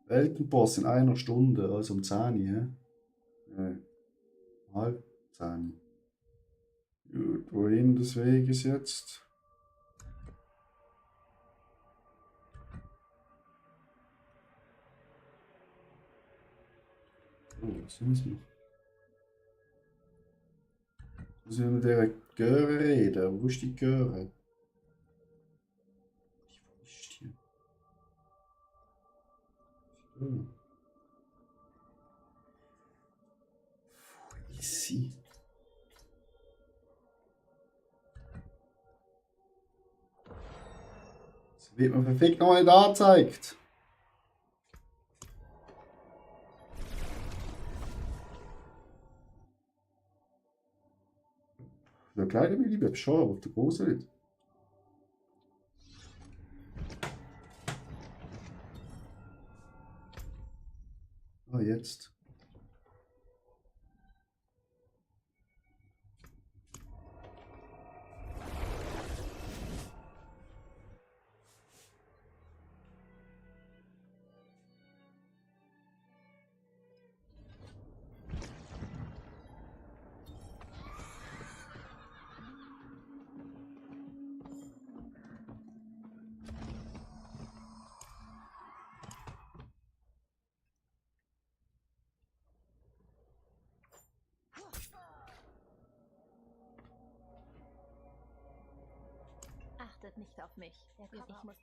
Weltenboss in einer Stunde, also um 10 Uhr, hä? Nee. Halb 10. Gut, wohin des Weges jetzt? Oh, was müssen wir? Müssen wir mit der Göre reden? Wo ist die Göre? Wo ist die? So. Wo ist sie? Das wird mir perfekt noch nicht angezeigt. Der kleine will ich bleib schon, aber der große nicht. Ah, jetzt. wartet nicht auf mich. Ich muss.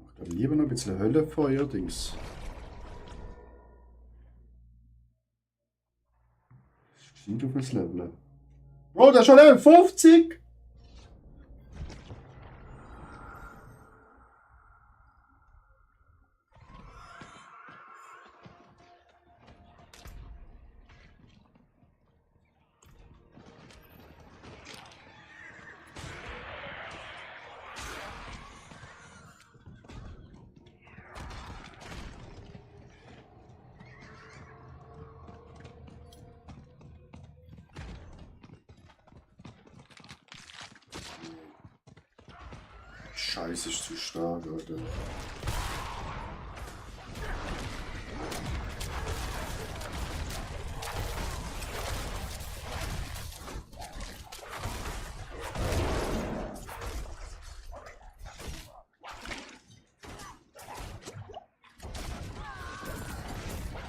Ach, dann lieber noch ein bisschen Höllefeuer, Dings. Geschieht auf das Level. Oh, der ist schon Level 50! Scheiße, ist zu stark, Leute.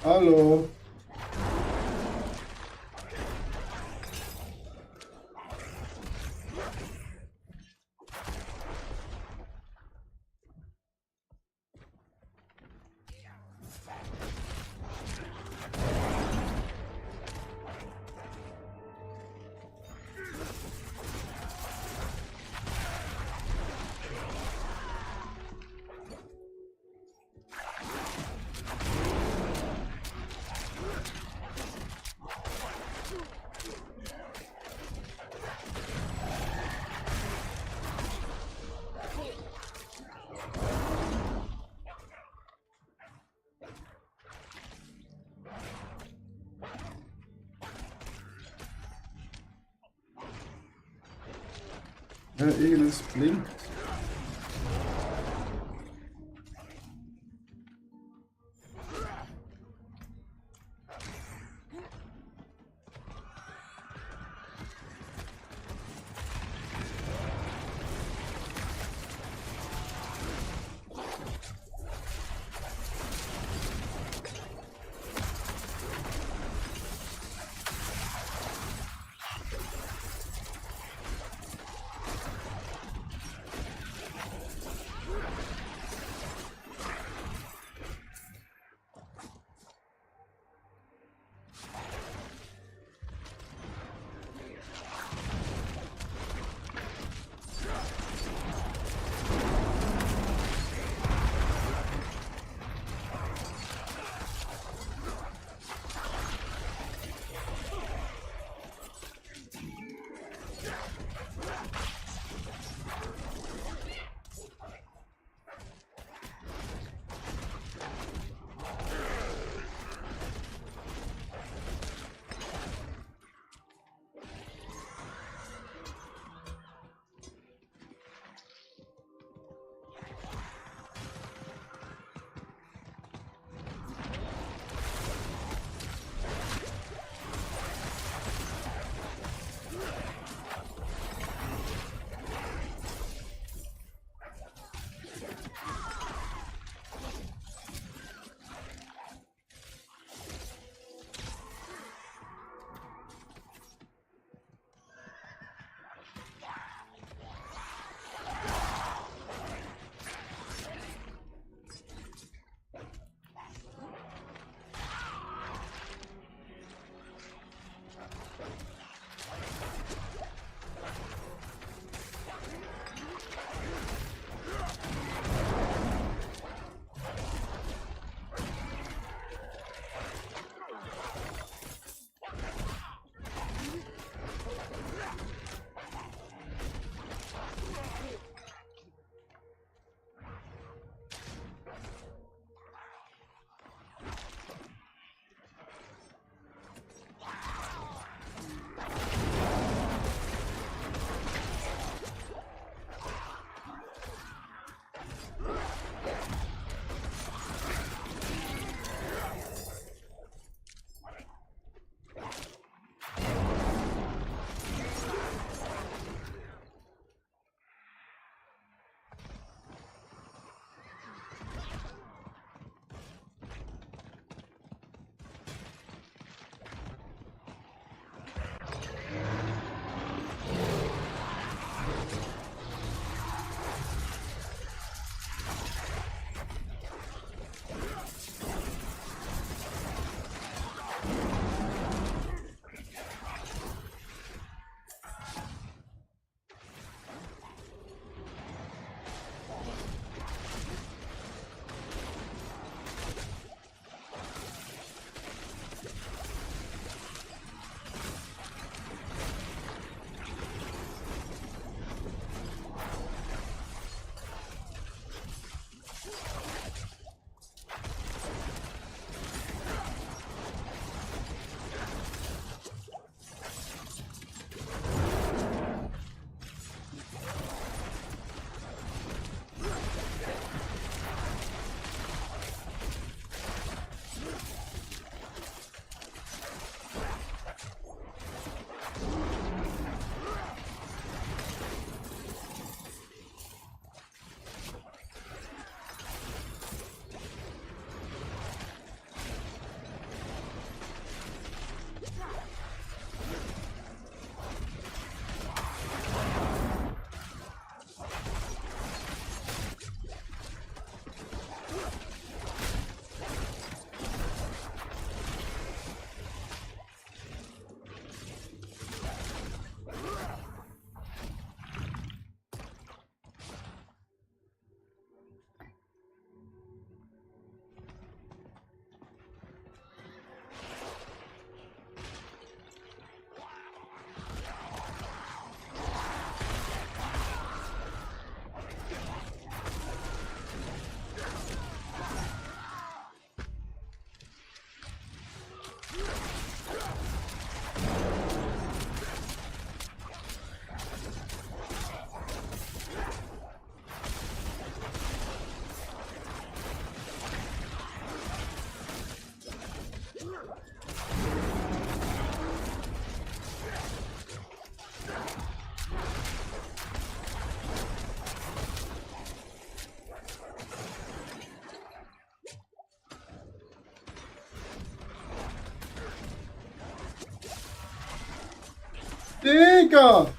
Hallo. Ja, irgendwas blinkt. Digga!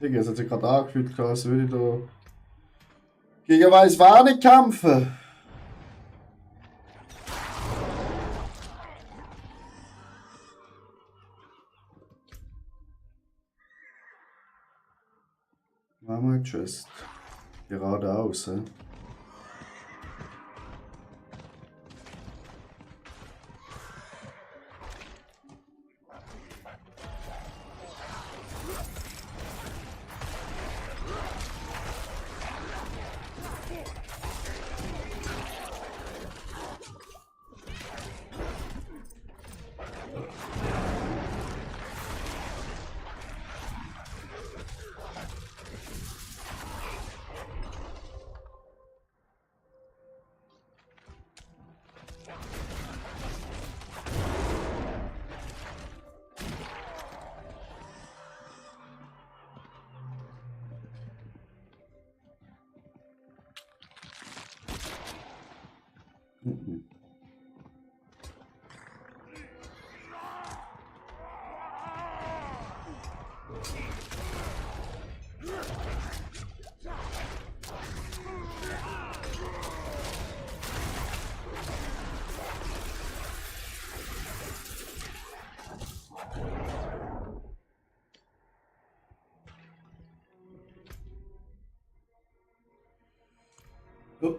Digga, es hat sich gerade angefühlt, als würde ich da gegen Weißwahne kämpfen. Mama Chest. Geradeaus, hä? Mhm. Oh.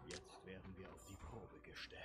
Jetzt werden wir auf die Probe gestellt.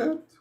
Chat.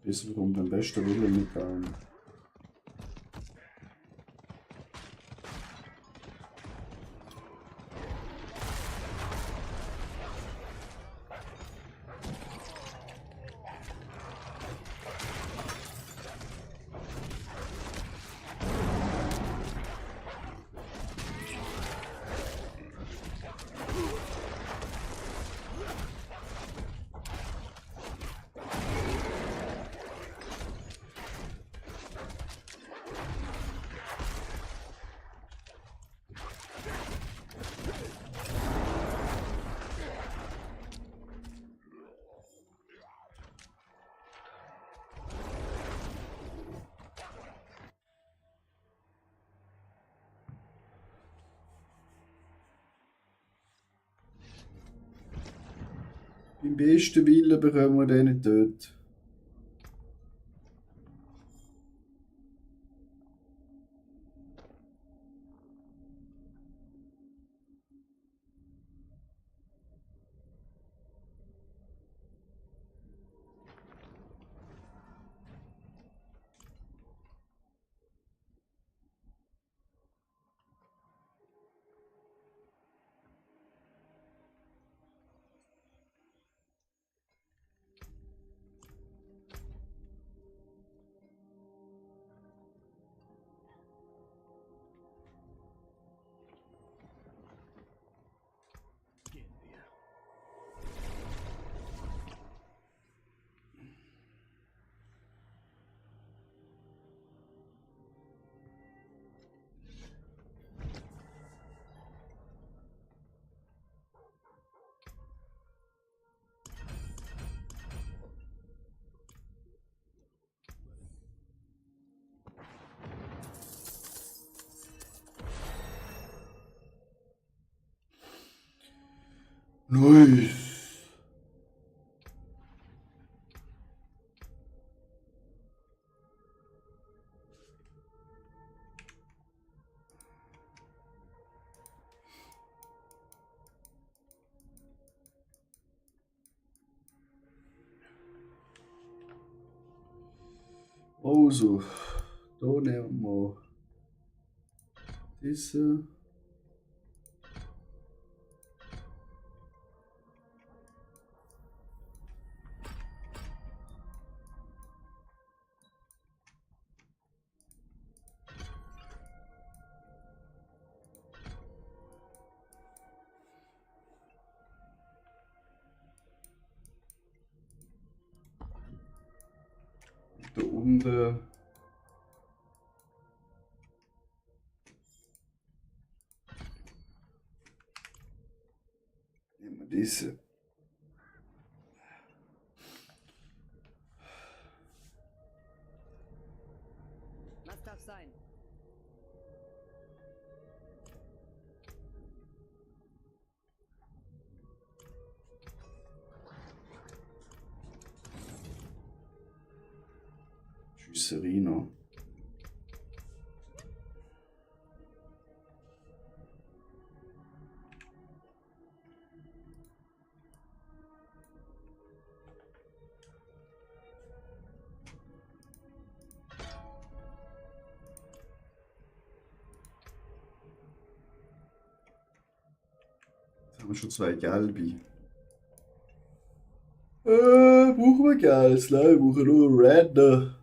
Ist wiederum beim besten Willen mitgegangen. Beim besten Willen bekommen wir den nicht tot. Gehen wir. Nice. Also, da nehmen wir diese. Da unten. Nehmen wir diese. Was darf sein? Tschüss, Serena. Jetzt haben wir schon zwei gelbe. Brauchen wir Geld? Nein, wir brauchen nur einen Red.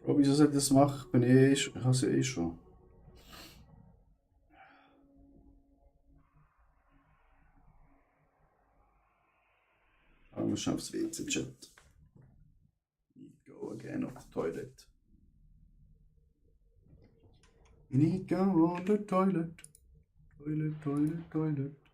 Bro, wieso soll ich das machen? Bin ich habe es ja eh schon. Aber wir schauen aufs WC-Chat. Go again on the toilet. We need go on the toilet. Toilet, toilet, toilet.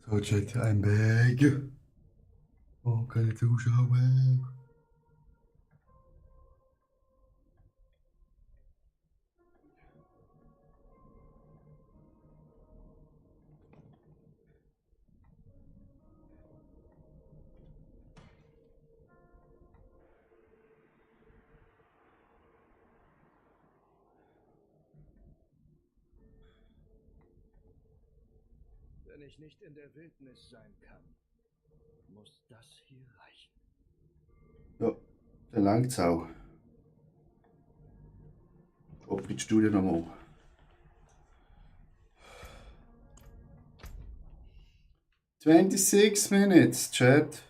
So, Chat, I'm back. Oh, keine Zuschauer. Wenn ich nicht in der Wildnis sein kann, muss das hier reichen. Ja, der langt's auch. Ab in die Studie nochmal. 26 minutes, Chat.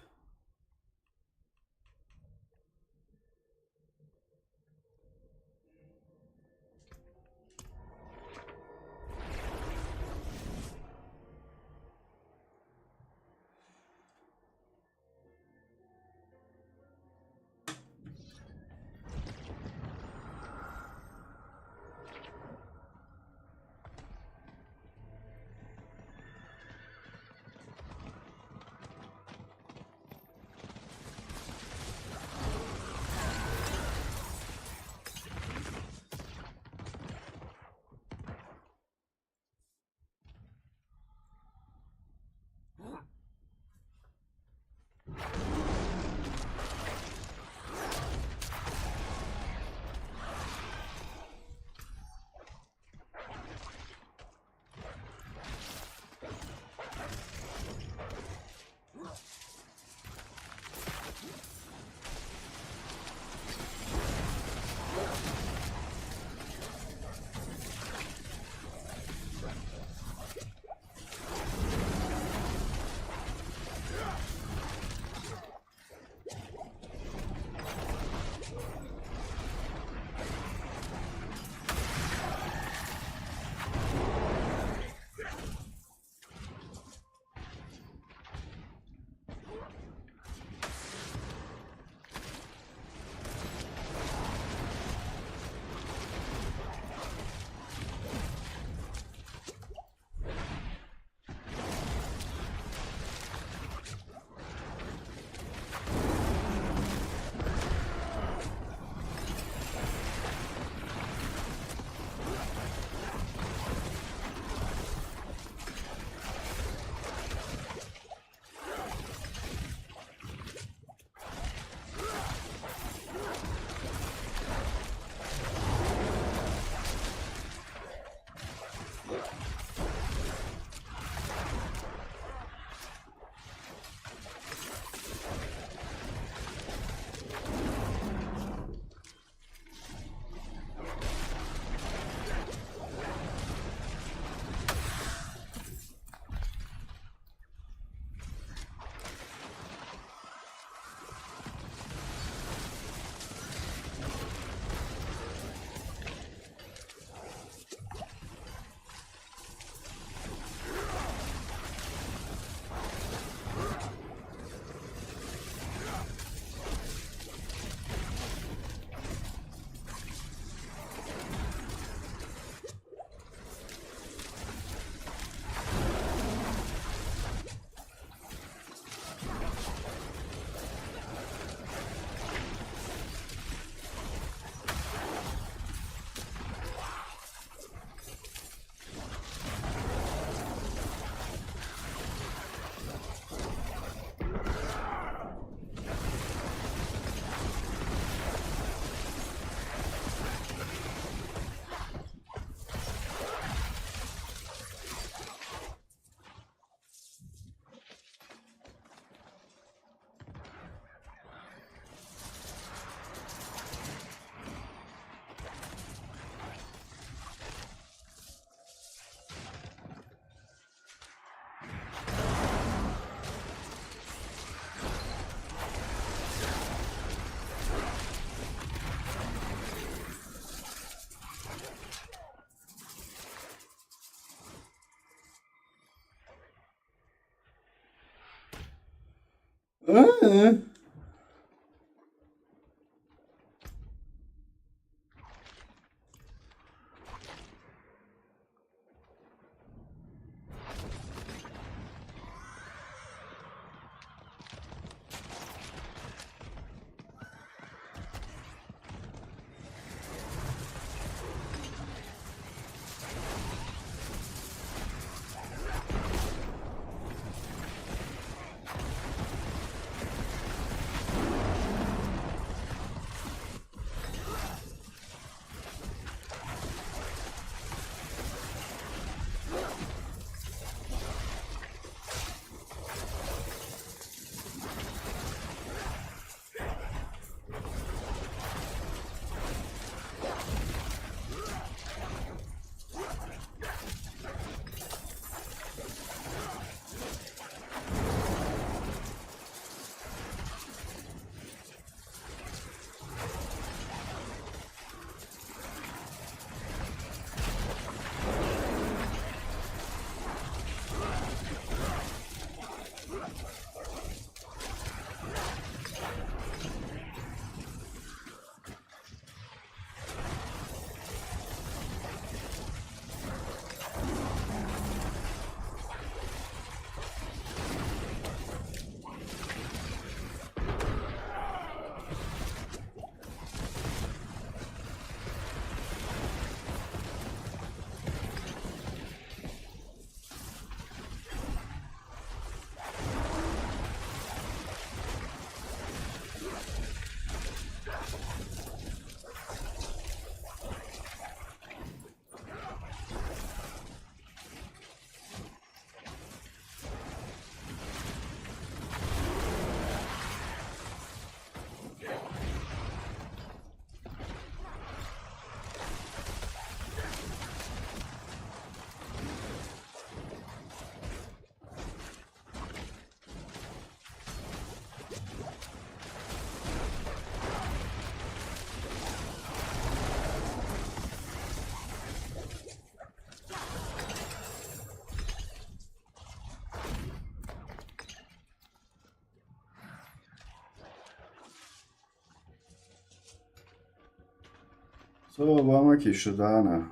So, wo haben wir die Kiste? Da ne?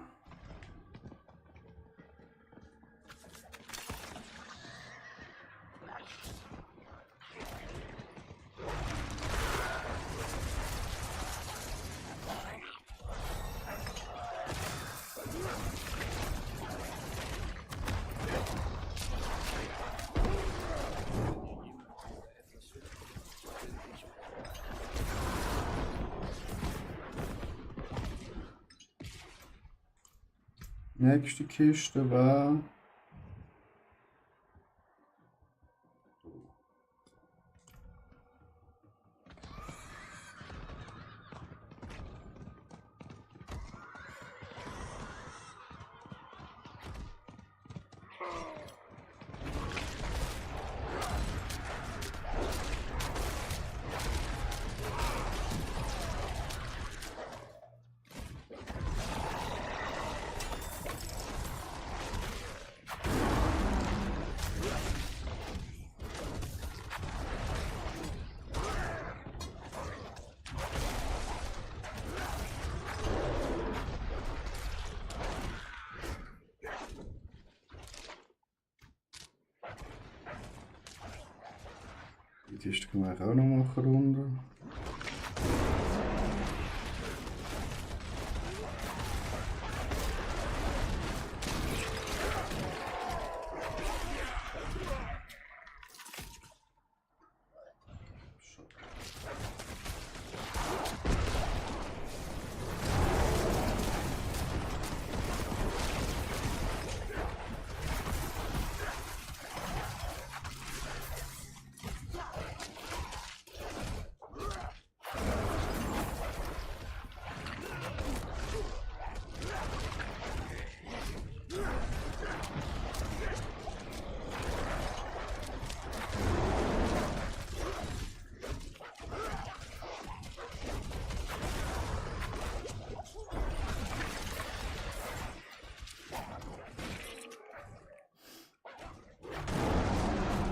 Nächste Kiste war. Die Kiste können wir auch noch machen runter.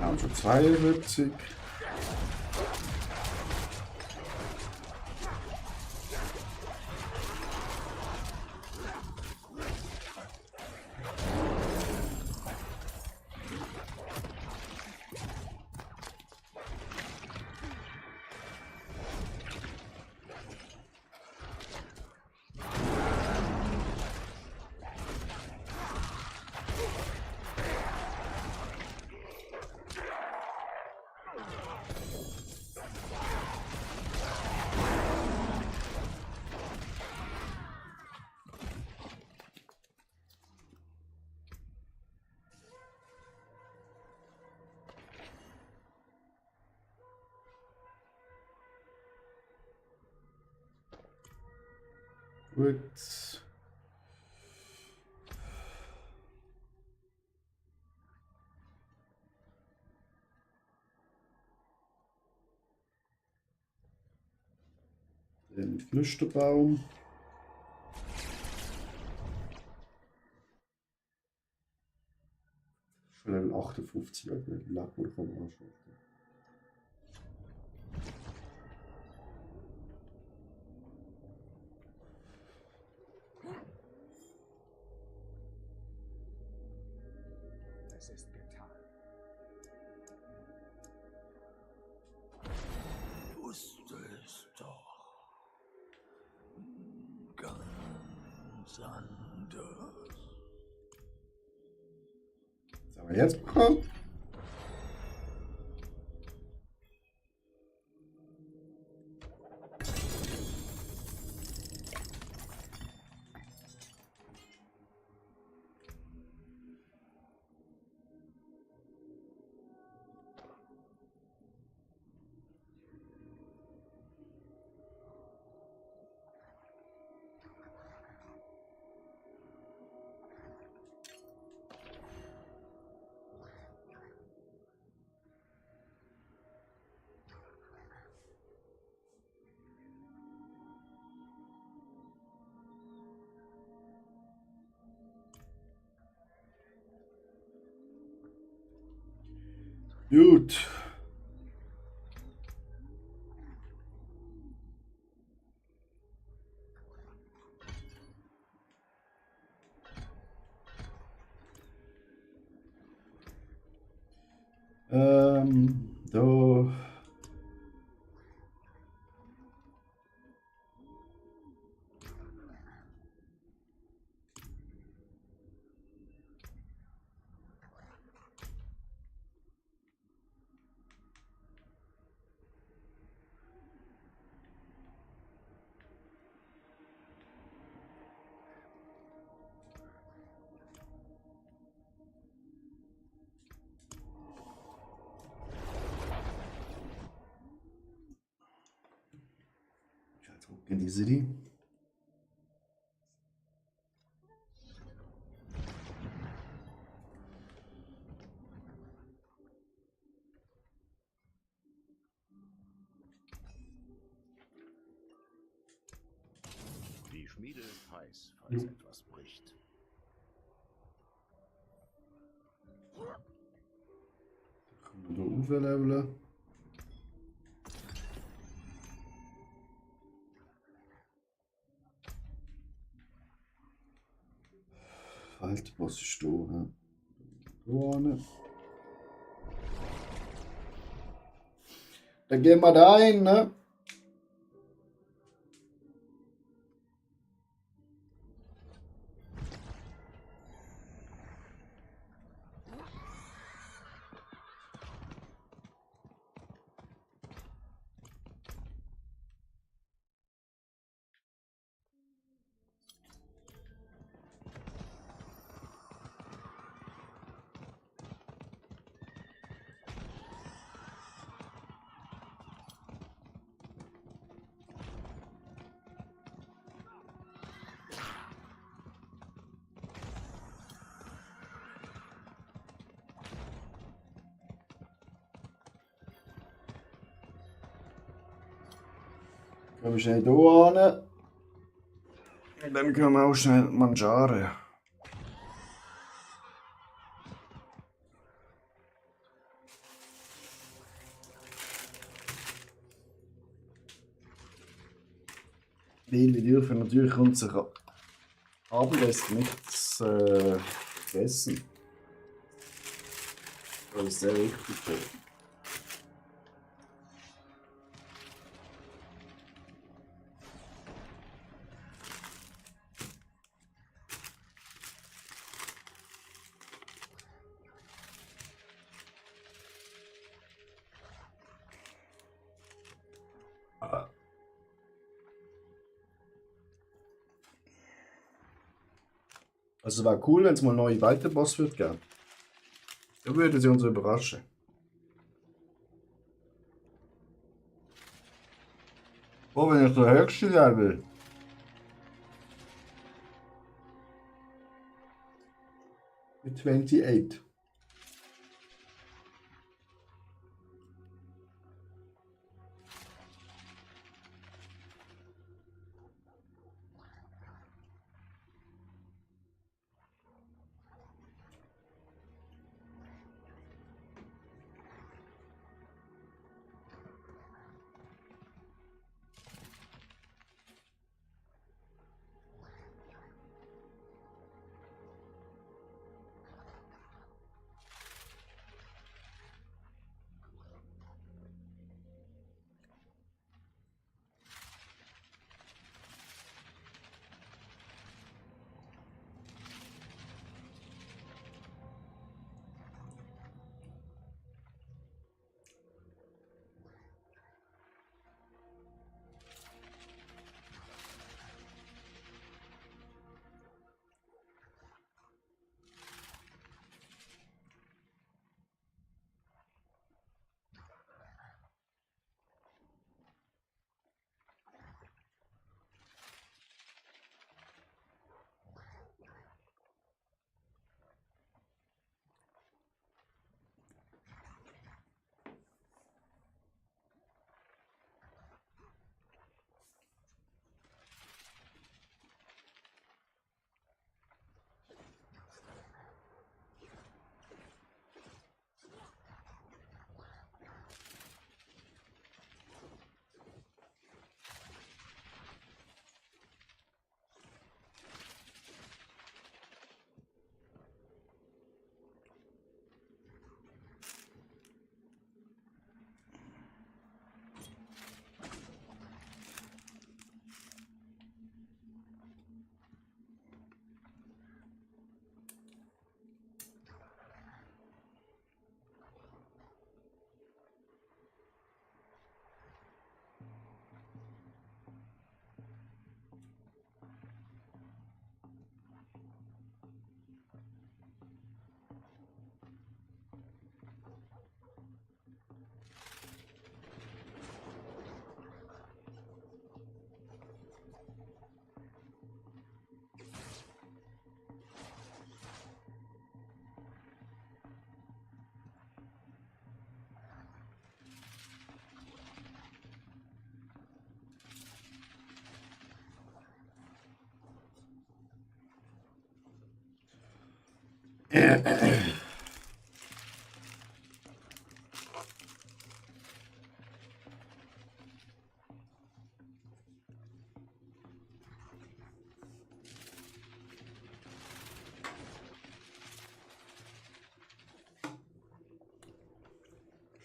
Haben schon 72. Gut. Den Flüsterbaum. Schon Level 58, also Lack wurde vom Arsch. Es ist getan. Wusste es doch. Ganz anders. Was haben wir jetzt bekommen? Gut. Da. Zurück in die City. Die Schmiede ist heiß, falls etwas bricht. Können wir da aufleveln? Halt, was ist da? Ja? Da vorne. Dann gehen wir da rein, ne? Können wir schnell hier hin. Und dann können wir auch schnell mangiare. Weil wir dürfen natürlich unser Abendessen nicht vergessen. Das ist sehr wichtig. Also wäre cool, wenn es mal neue Weiterboss wird geben. Da würde sie uns überraschen. Oh, wenn ich der höchste Level. Mit 28.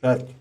Chat.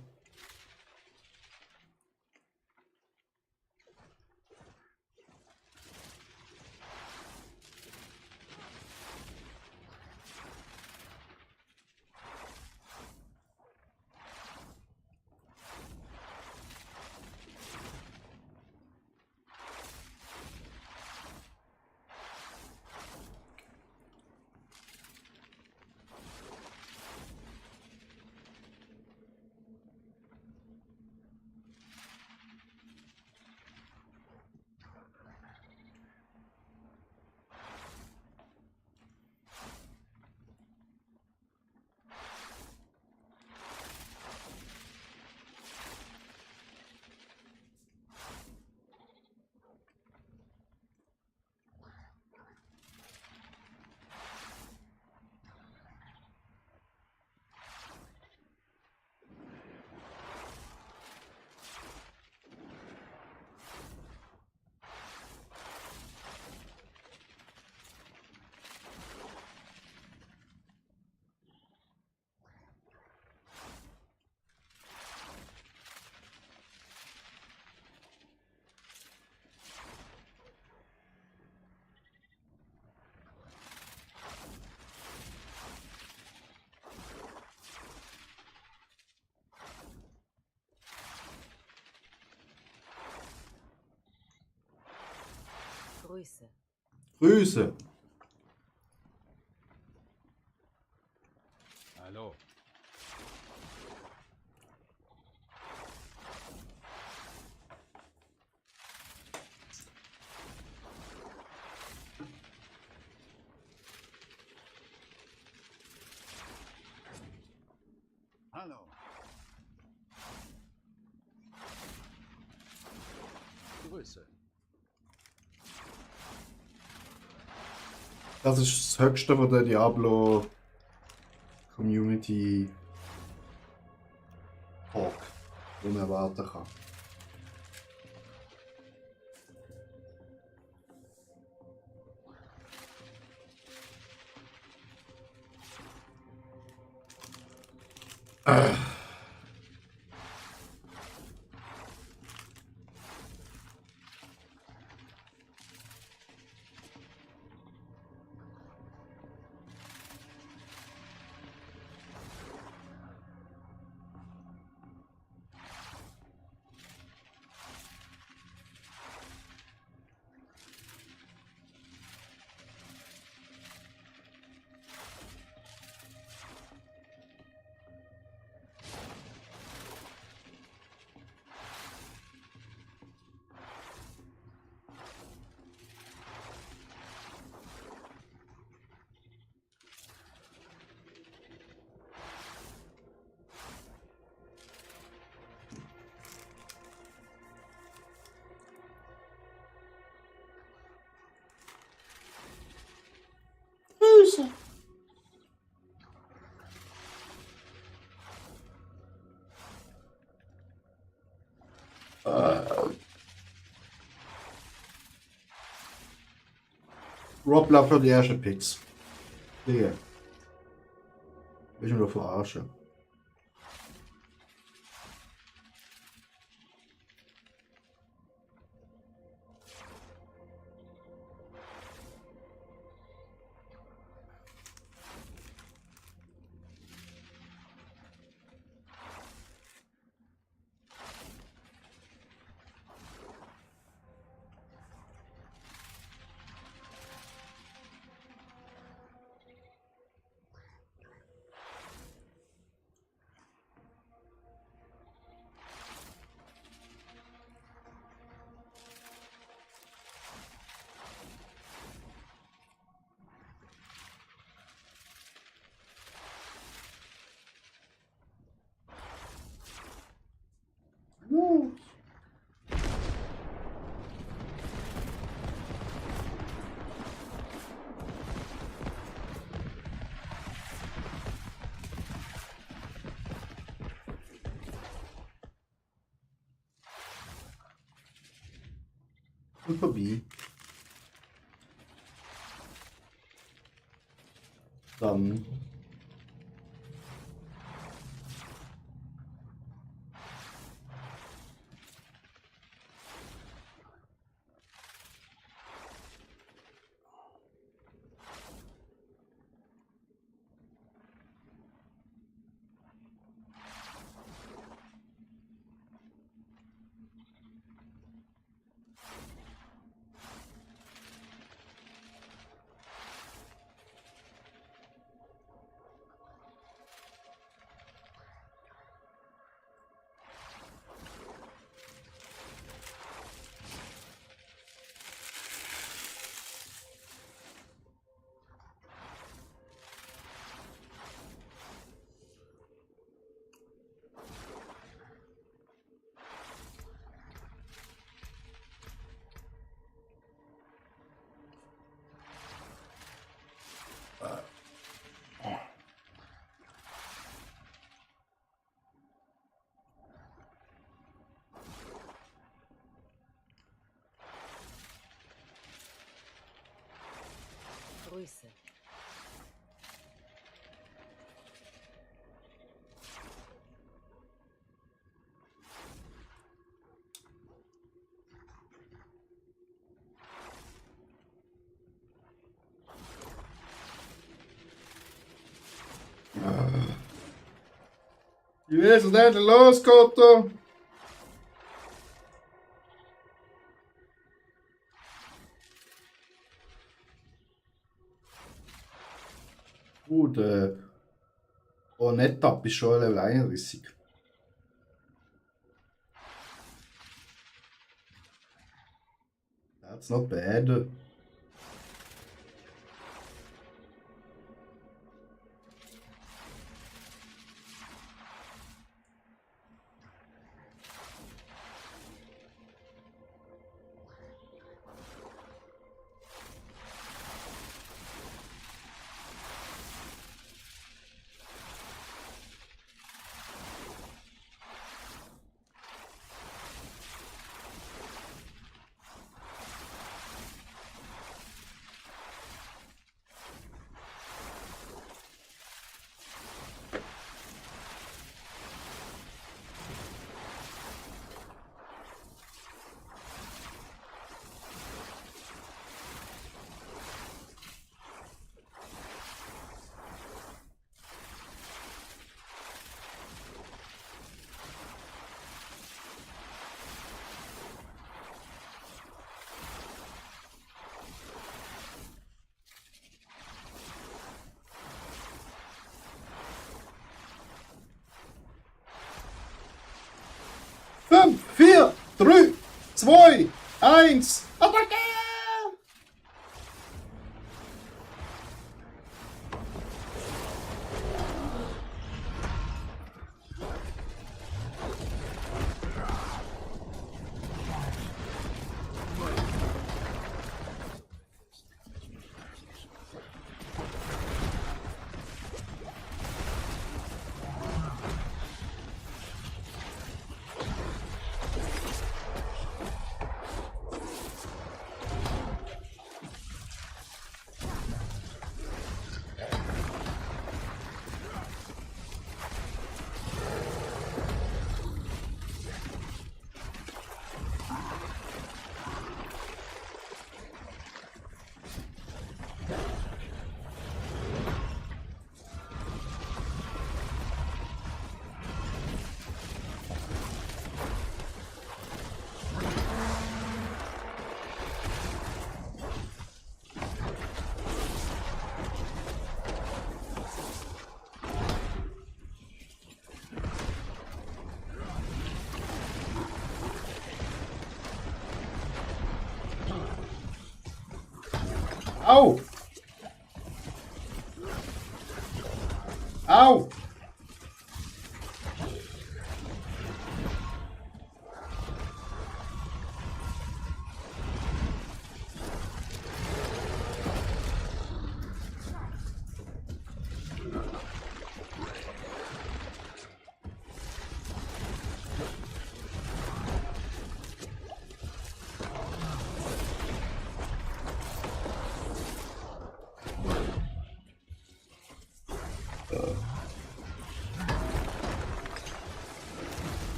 Grüße. Grüße. Hallo. Hallo. Grüße. Das ist das Höchste, was der Diablo Community Talk, den man erwarten kann. Grüße. Rob läuft noch die ersten Picks. Digga. Willst du mich doch verarschen? Und vorbei. Dann. Grüße. Wie ist es denn los, Koto? Der Onetab ist schon Level 31. That's not bad. Fünf, 4, 3, 2, 1, Attacke! Au! Au!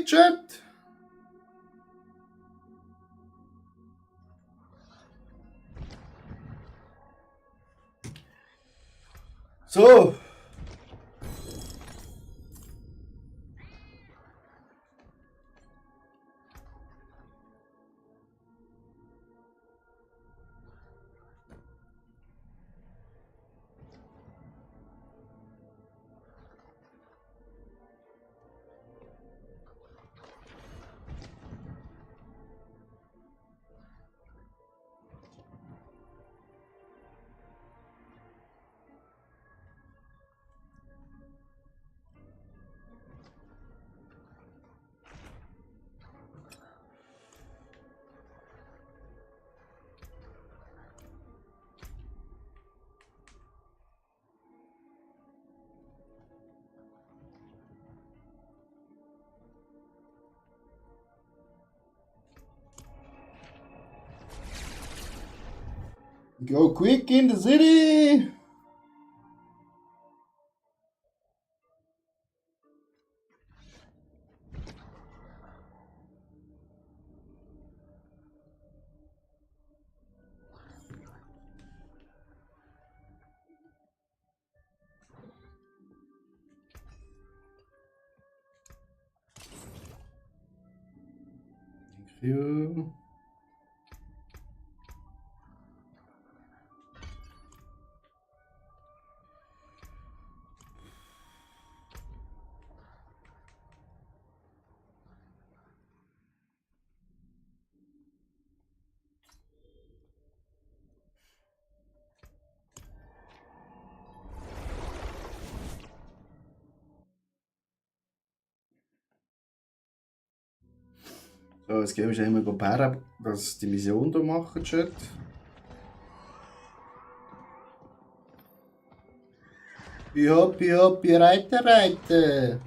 Okay, Chat. So. Go quick in the city. Thank you. So, jetzt gehen wir einmal her, dass die Mission hier machen, Chat. Hoppi, hoppi, reite, reite.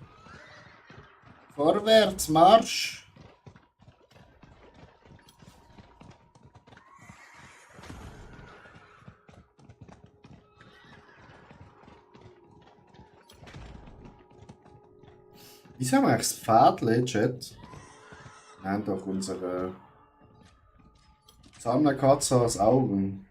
Vorwärts, Marsch. Wieso haben wir eigentlich das Pfadle, Chat? Wir haben doch unsere Sammlerkatze als Augen.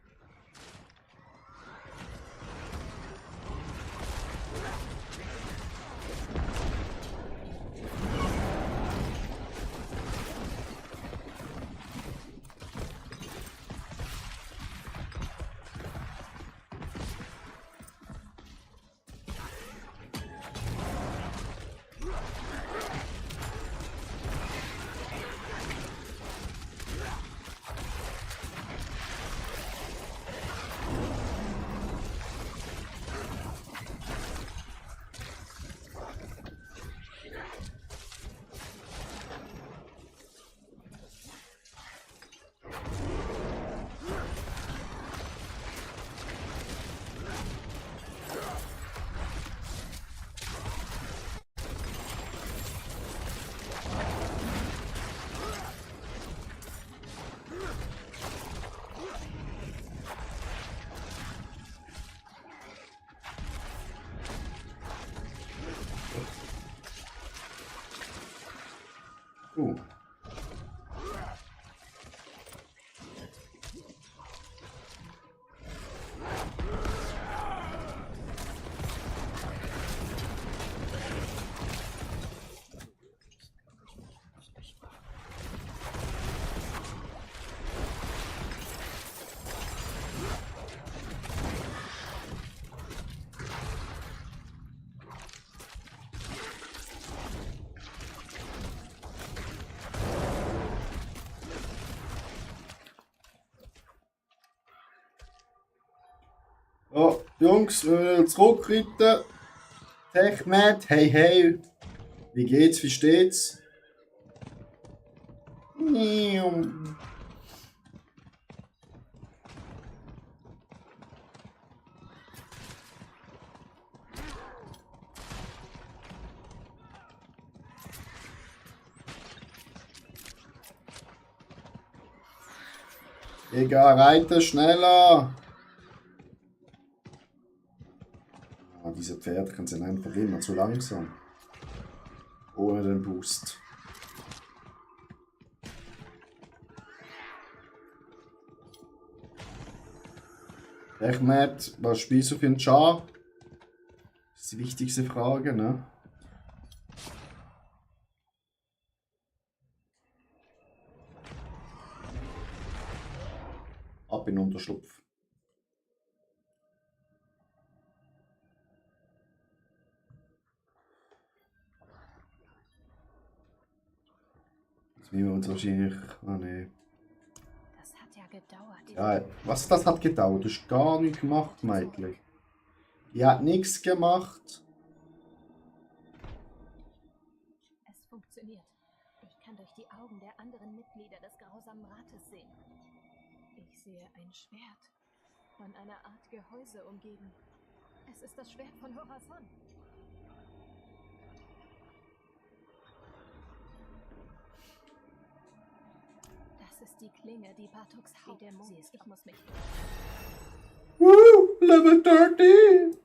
Oh, Jungs, zurückreiten. TechMed, hey hey. Wie geht's, wie steht's? Egal, reiten schneller. Diese Pferde können sind einfach immer zu langsam. Ohne den Boost. Ahmed, was spielst du für einen Char? Das ist die wichtigste Frage, ne? Ab in den Unterschlupf. Jetzt müssen wir uns wahrscheinlich... Ah, nee. Das hat ja gedauert. Ja, was das hat gedauert? Du hast gar nichts gemacht, Mädchen. Die hat nichts gemacht. Es funktioniert. Ich kann durch die Augen der anderen Mitglieder des grausamen Rates sehen. Ich sehe ein Schwert, von einer Art Gehäuse umgeben. Es ist das Schwert von Horazon. Das ist die Klinge, die Bartoks Hauptdämon ist. Ich muss mich... Woo! Level 30!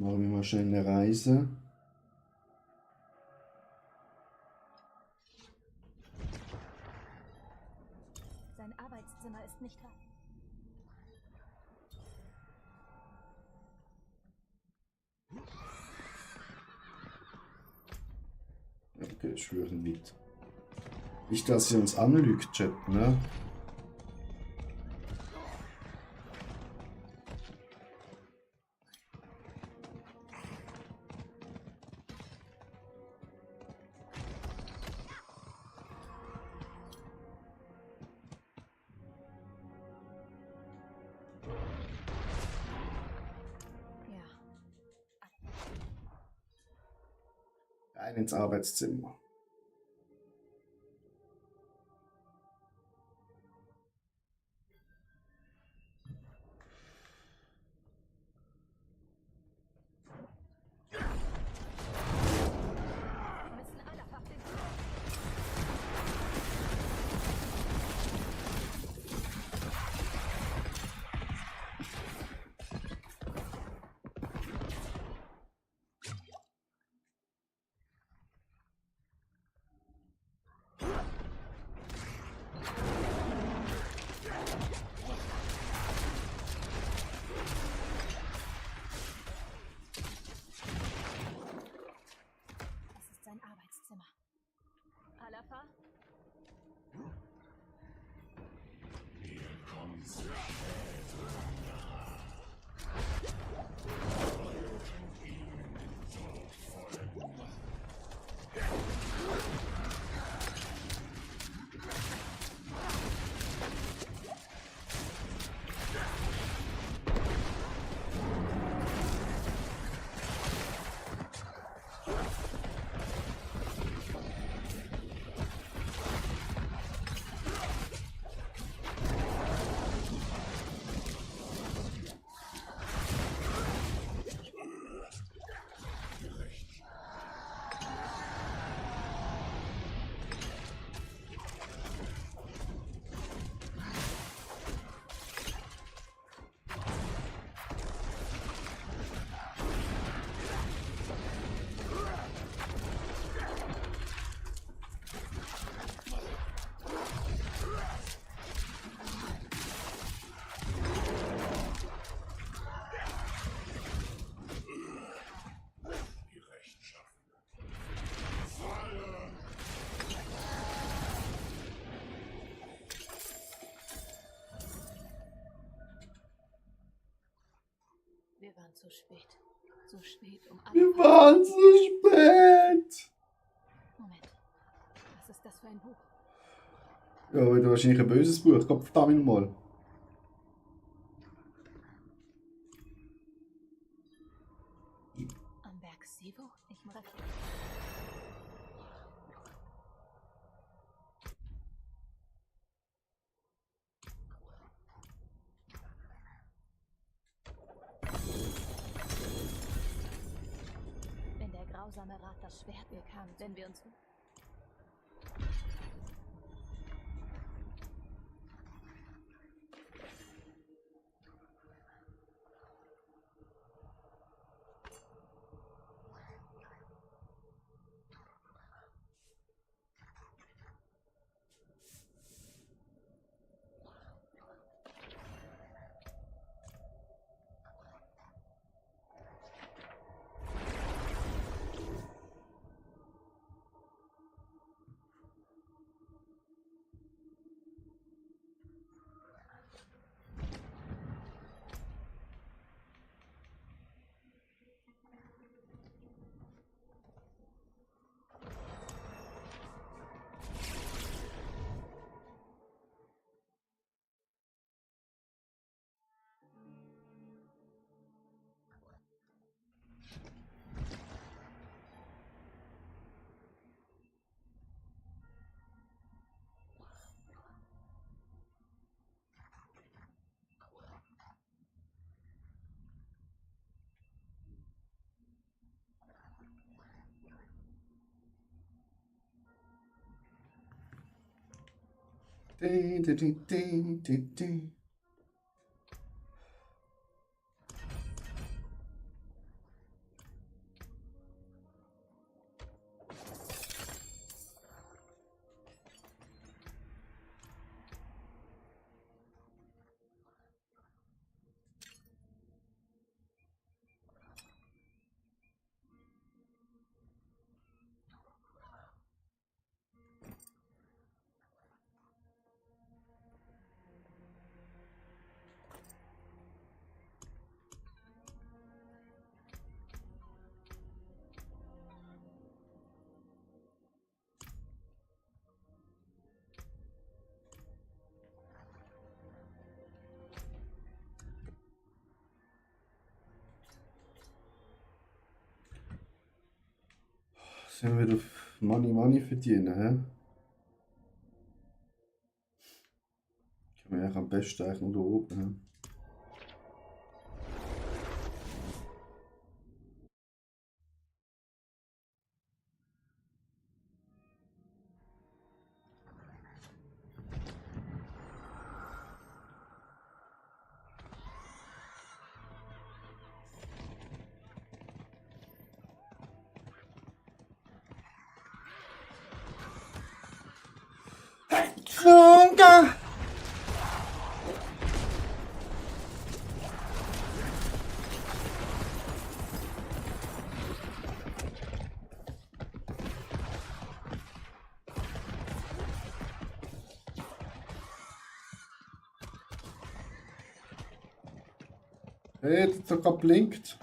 Machen wir mal schnell eine Reise. Sein Arbeitszimmer ist nicht wahr. Okay, schwören mit. Nicht, dass sie uns anlügt, Chat, ne? Ja. Rein ins Arbeitszimmer. Wir müssen Alapha finden. Es ist sein Arbeitszimmer. Alapha? Wir waren zu spät. Zu spät, um Wir Alapha... waren zu spät! Moment. Was ist das für ein Buch? Ja, wieder wahrscheinlich ein böses Buch. Gott verdammt mal. Am Berg Sivo? Ich muss... grausame Rat das Schwert bekam, wenn wir uns... Ding, ding, ding, ding, ding, ding. Sind wir wieder Money verdienen, hä? Können wir ja am besten eigentlich nur da oben, hä? Nunca! Hey, das hat sogar blinkt.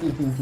Jemand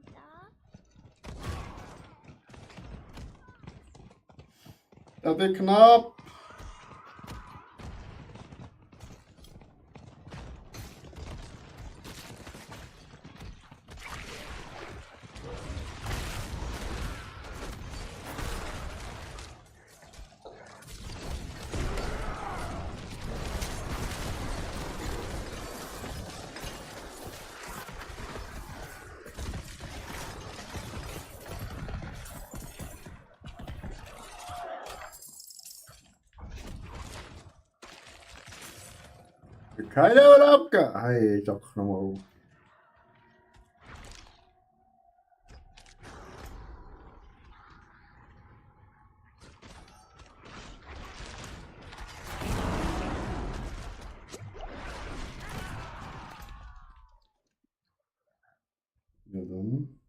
da? Das wird knapp. Keine Urlaub. Hey, ich doch nochmal auf. Ja dann.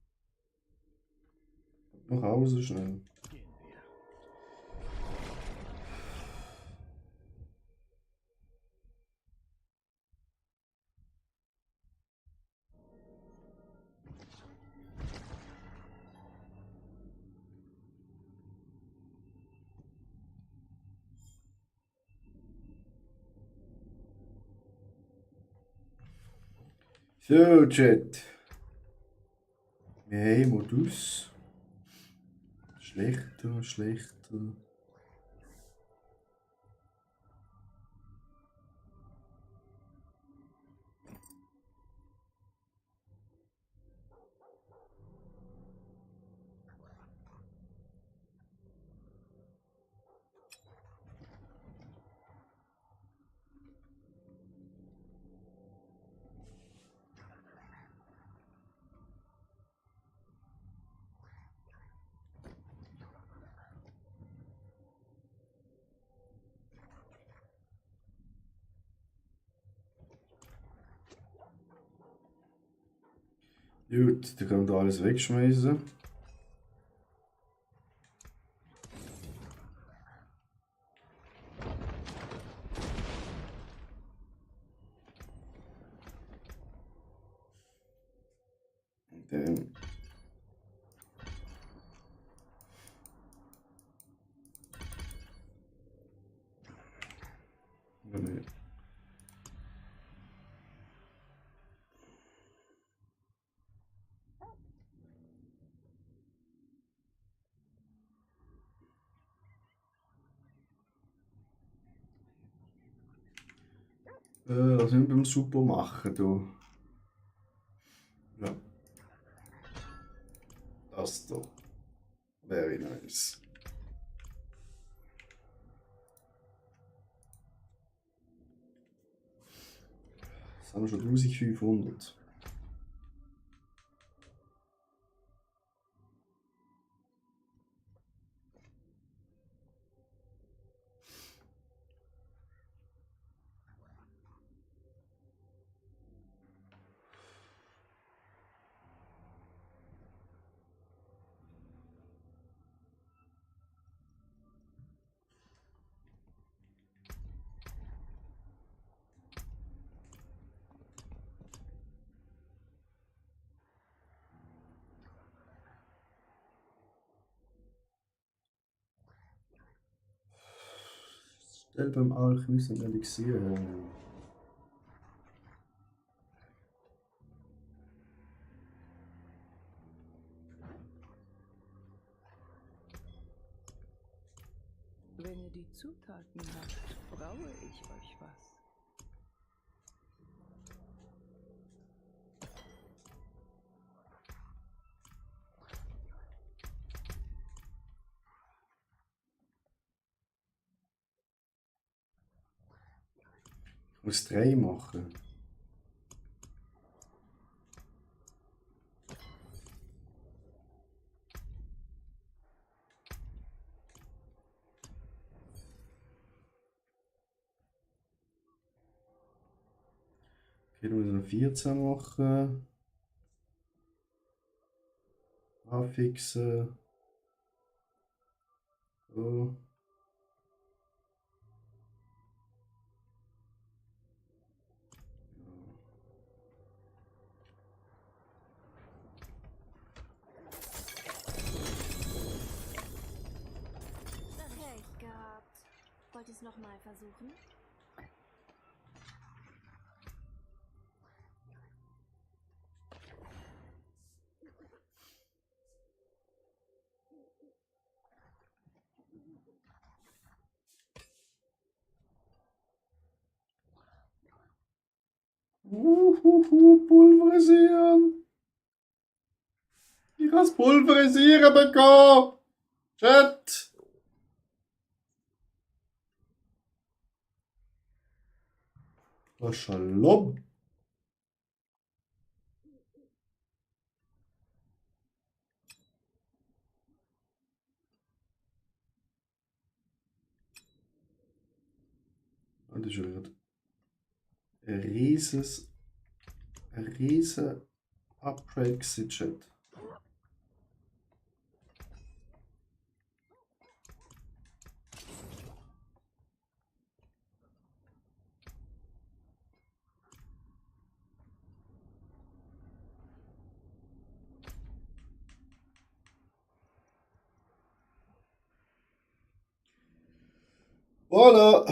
Nach Hause schnell. Gehen wir. So, Chat. Hey, Modus. Schlechter, schlechter. Gut, dann können wir da alles wegschmeißen. Dann. Nee. Was müssen wir beim Super machen hier? Ja. Das da. Very nice. Jetzt haben wir schon 1500. Stell beim Alchemist ein Elixier her. Wenn ihr die Zutaten habt, braue ich euch was. Ich muss 3 machen. Okay, du musst noch 14 machen. Anfixen. So. Recht gehabt. Wollt ihr es nochmal versuchen? Pulverisieren. Ich has pulverisieren bekommen. Chat. Oh, Shalom. Oh, das ist schon wieder ein riesen Upgrade gewesen, Chat. Voilà.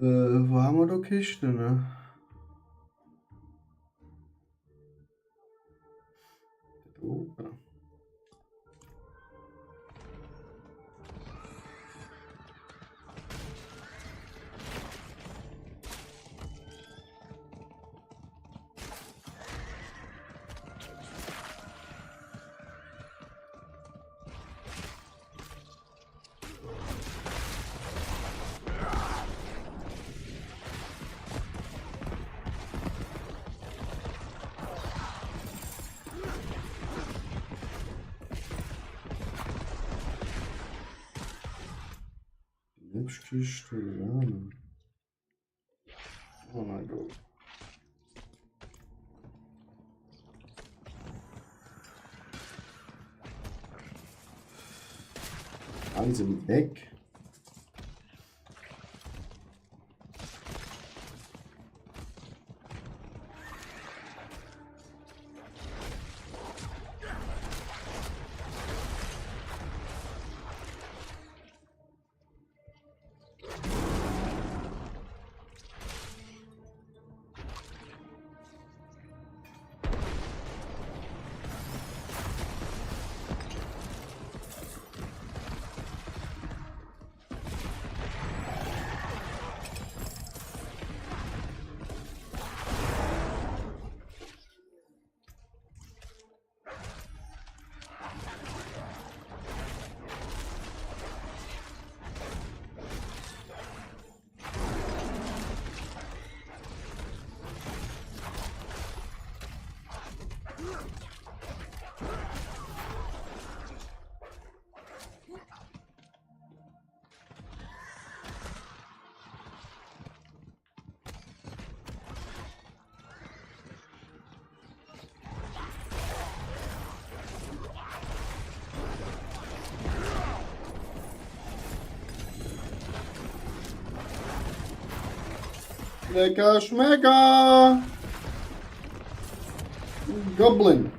Wo haben wir da Kiste, ne? Da oben. Kiste, ja. Oh mein Gott. Alle sind weg. Lecker Schmecker! Goblin!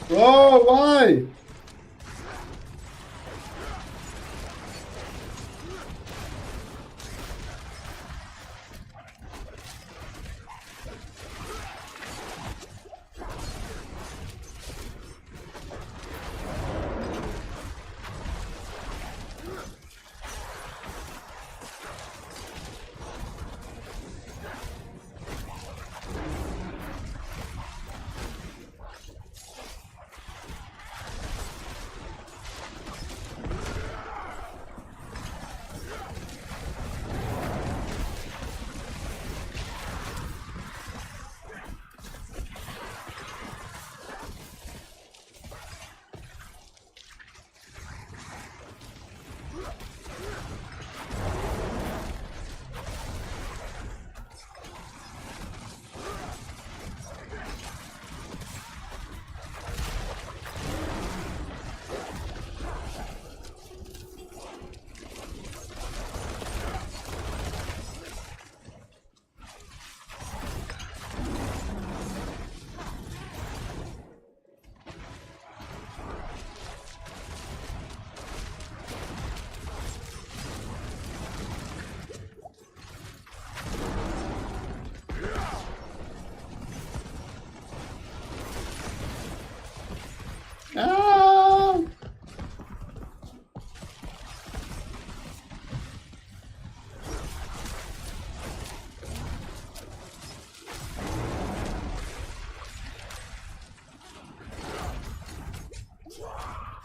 Bro, why? Ah!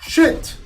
Shit!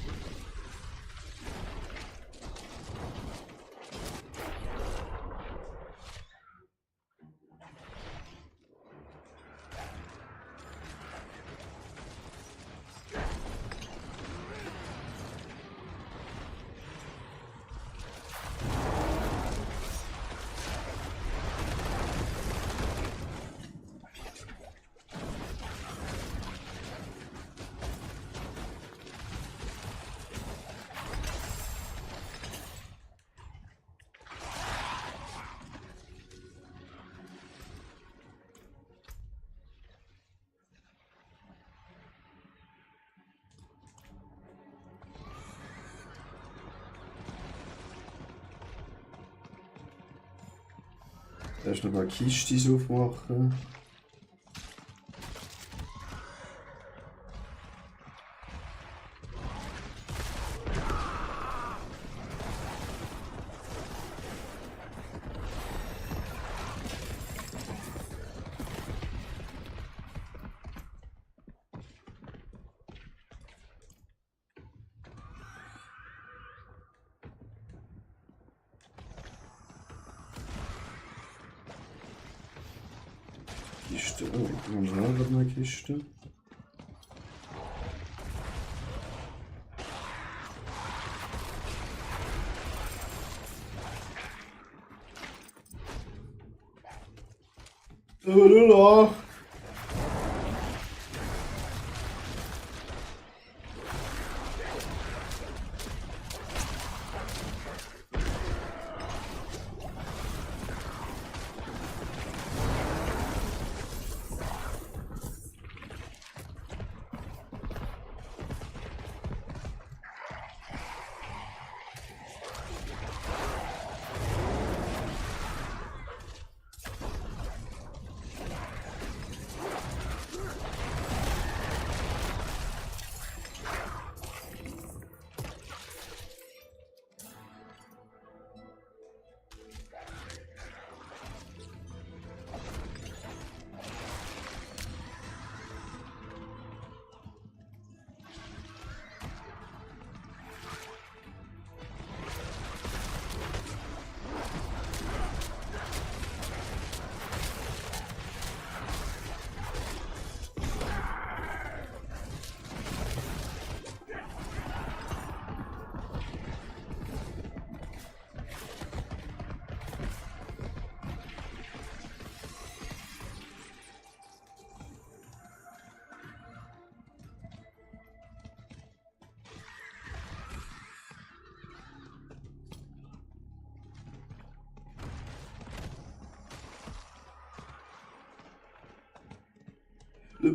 Erst noch mal Kistis aufmachen. Kiste. Oh, wir haben gerade eine Kiste. Lula.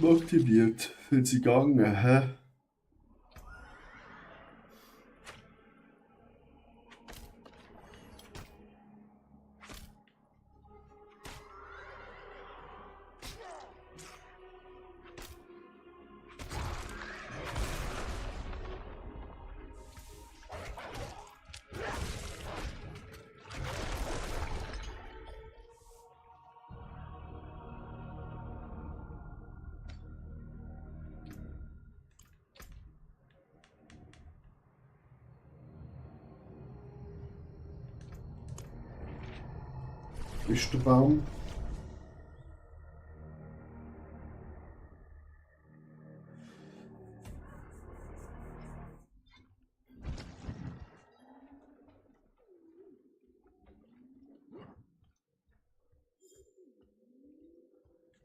Aktiviert. Sind sie gegangen, hä? Ist der Baum?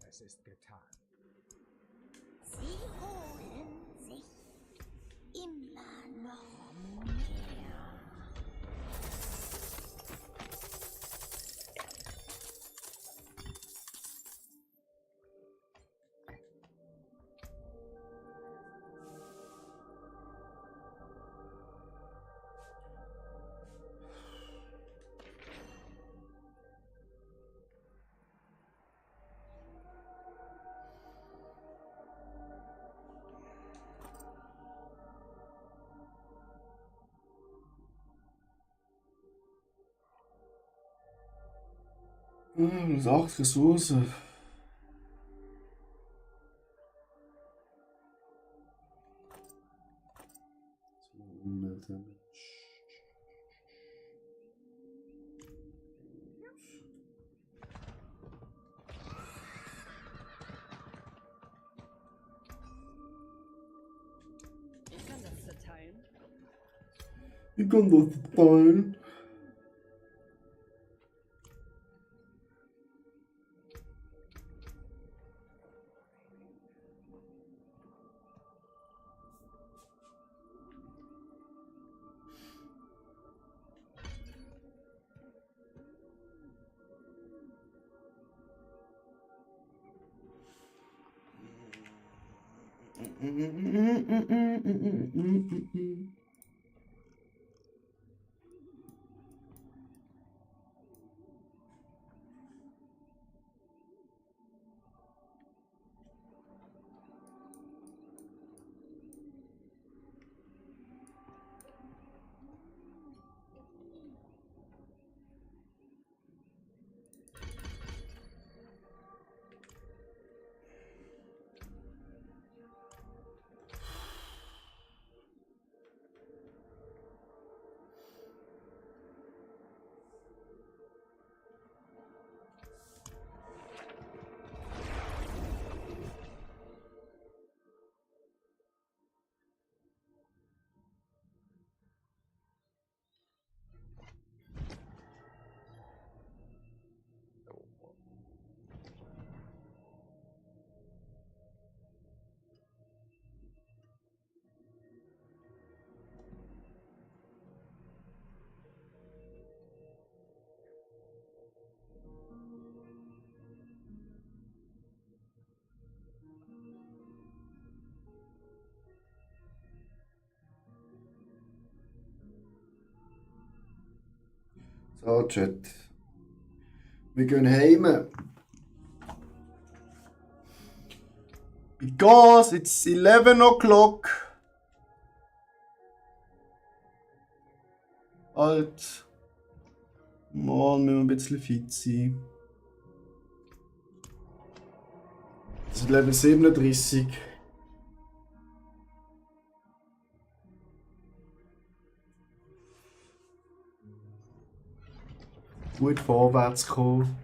Es ist getan. Sie holen sich immer noch mehr. Das ist 8 Ressourcen. Ich kann das zerteilen. Ich kann das teilen. So, Chat. Wir gehen heim. Because it's 11 o'clock. Halt. Morgen müssen wir ein bisschen fit sein. Es ist Level 37. Gut vorwärts kommen.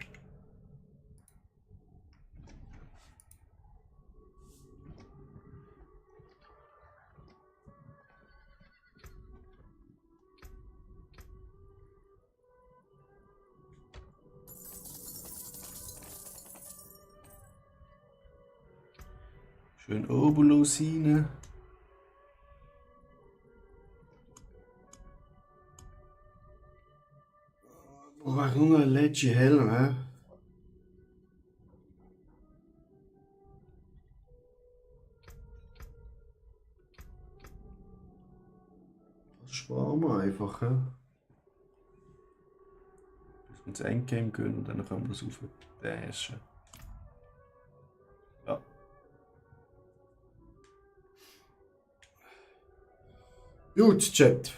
Schön Obolus rein. Warum ein letzter Helm, hä? sparen wir einfach. He? Bis wir ins Endgame gehen und dann können wir das aufdashen. Ja. Gut, Chat.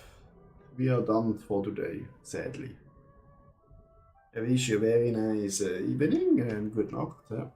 We are done for today, sadly. I wish you a very nice evening and good night.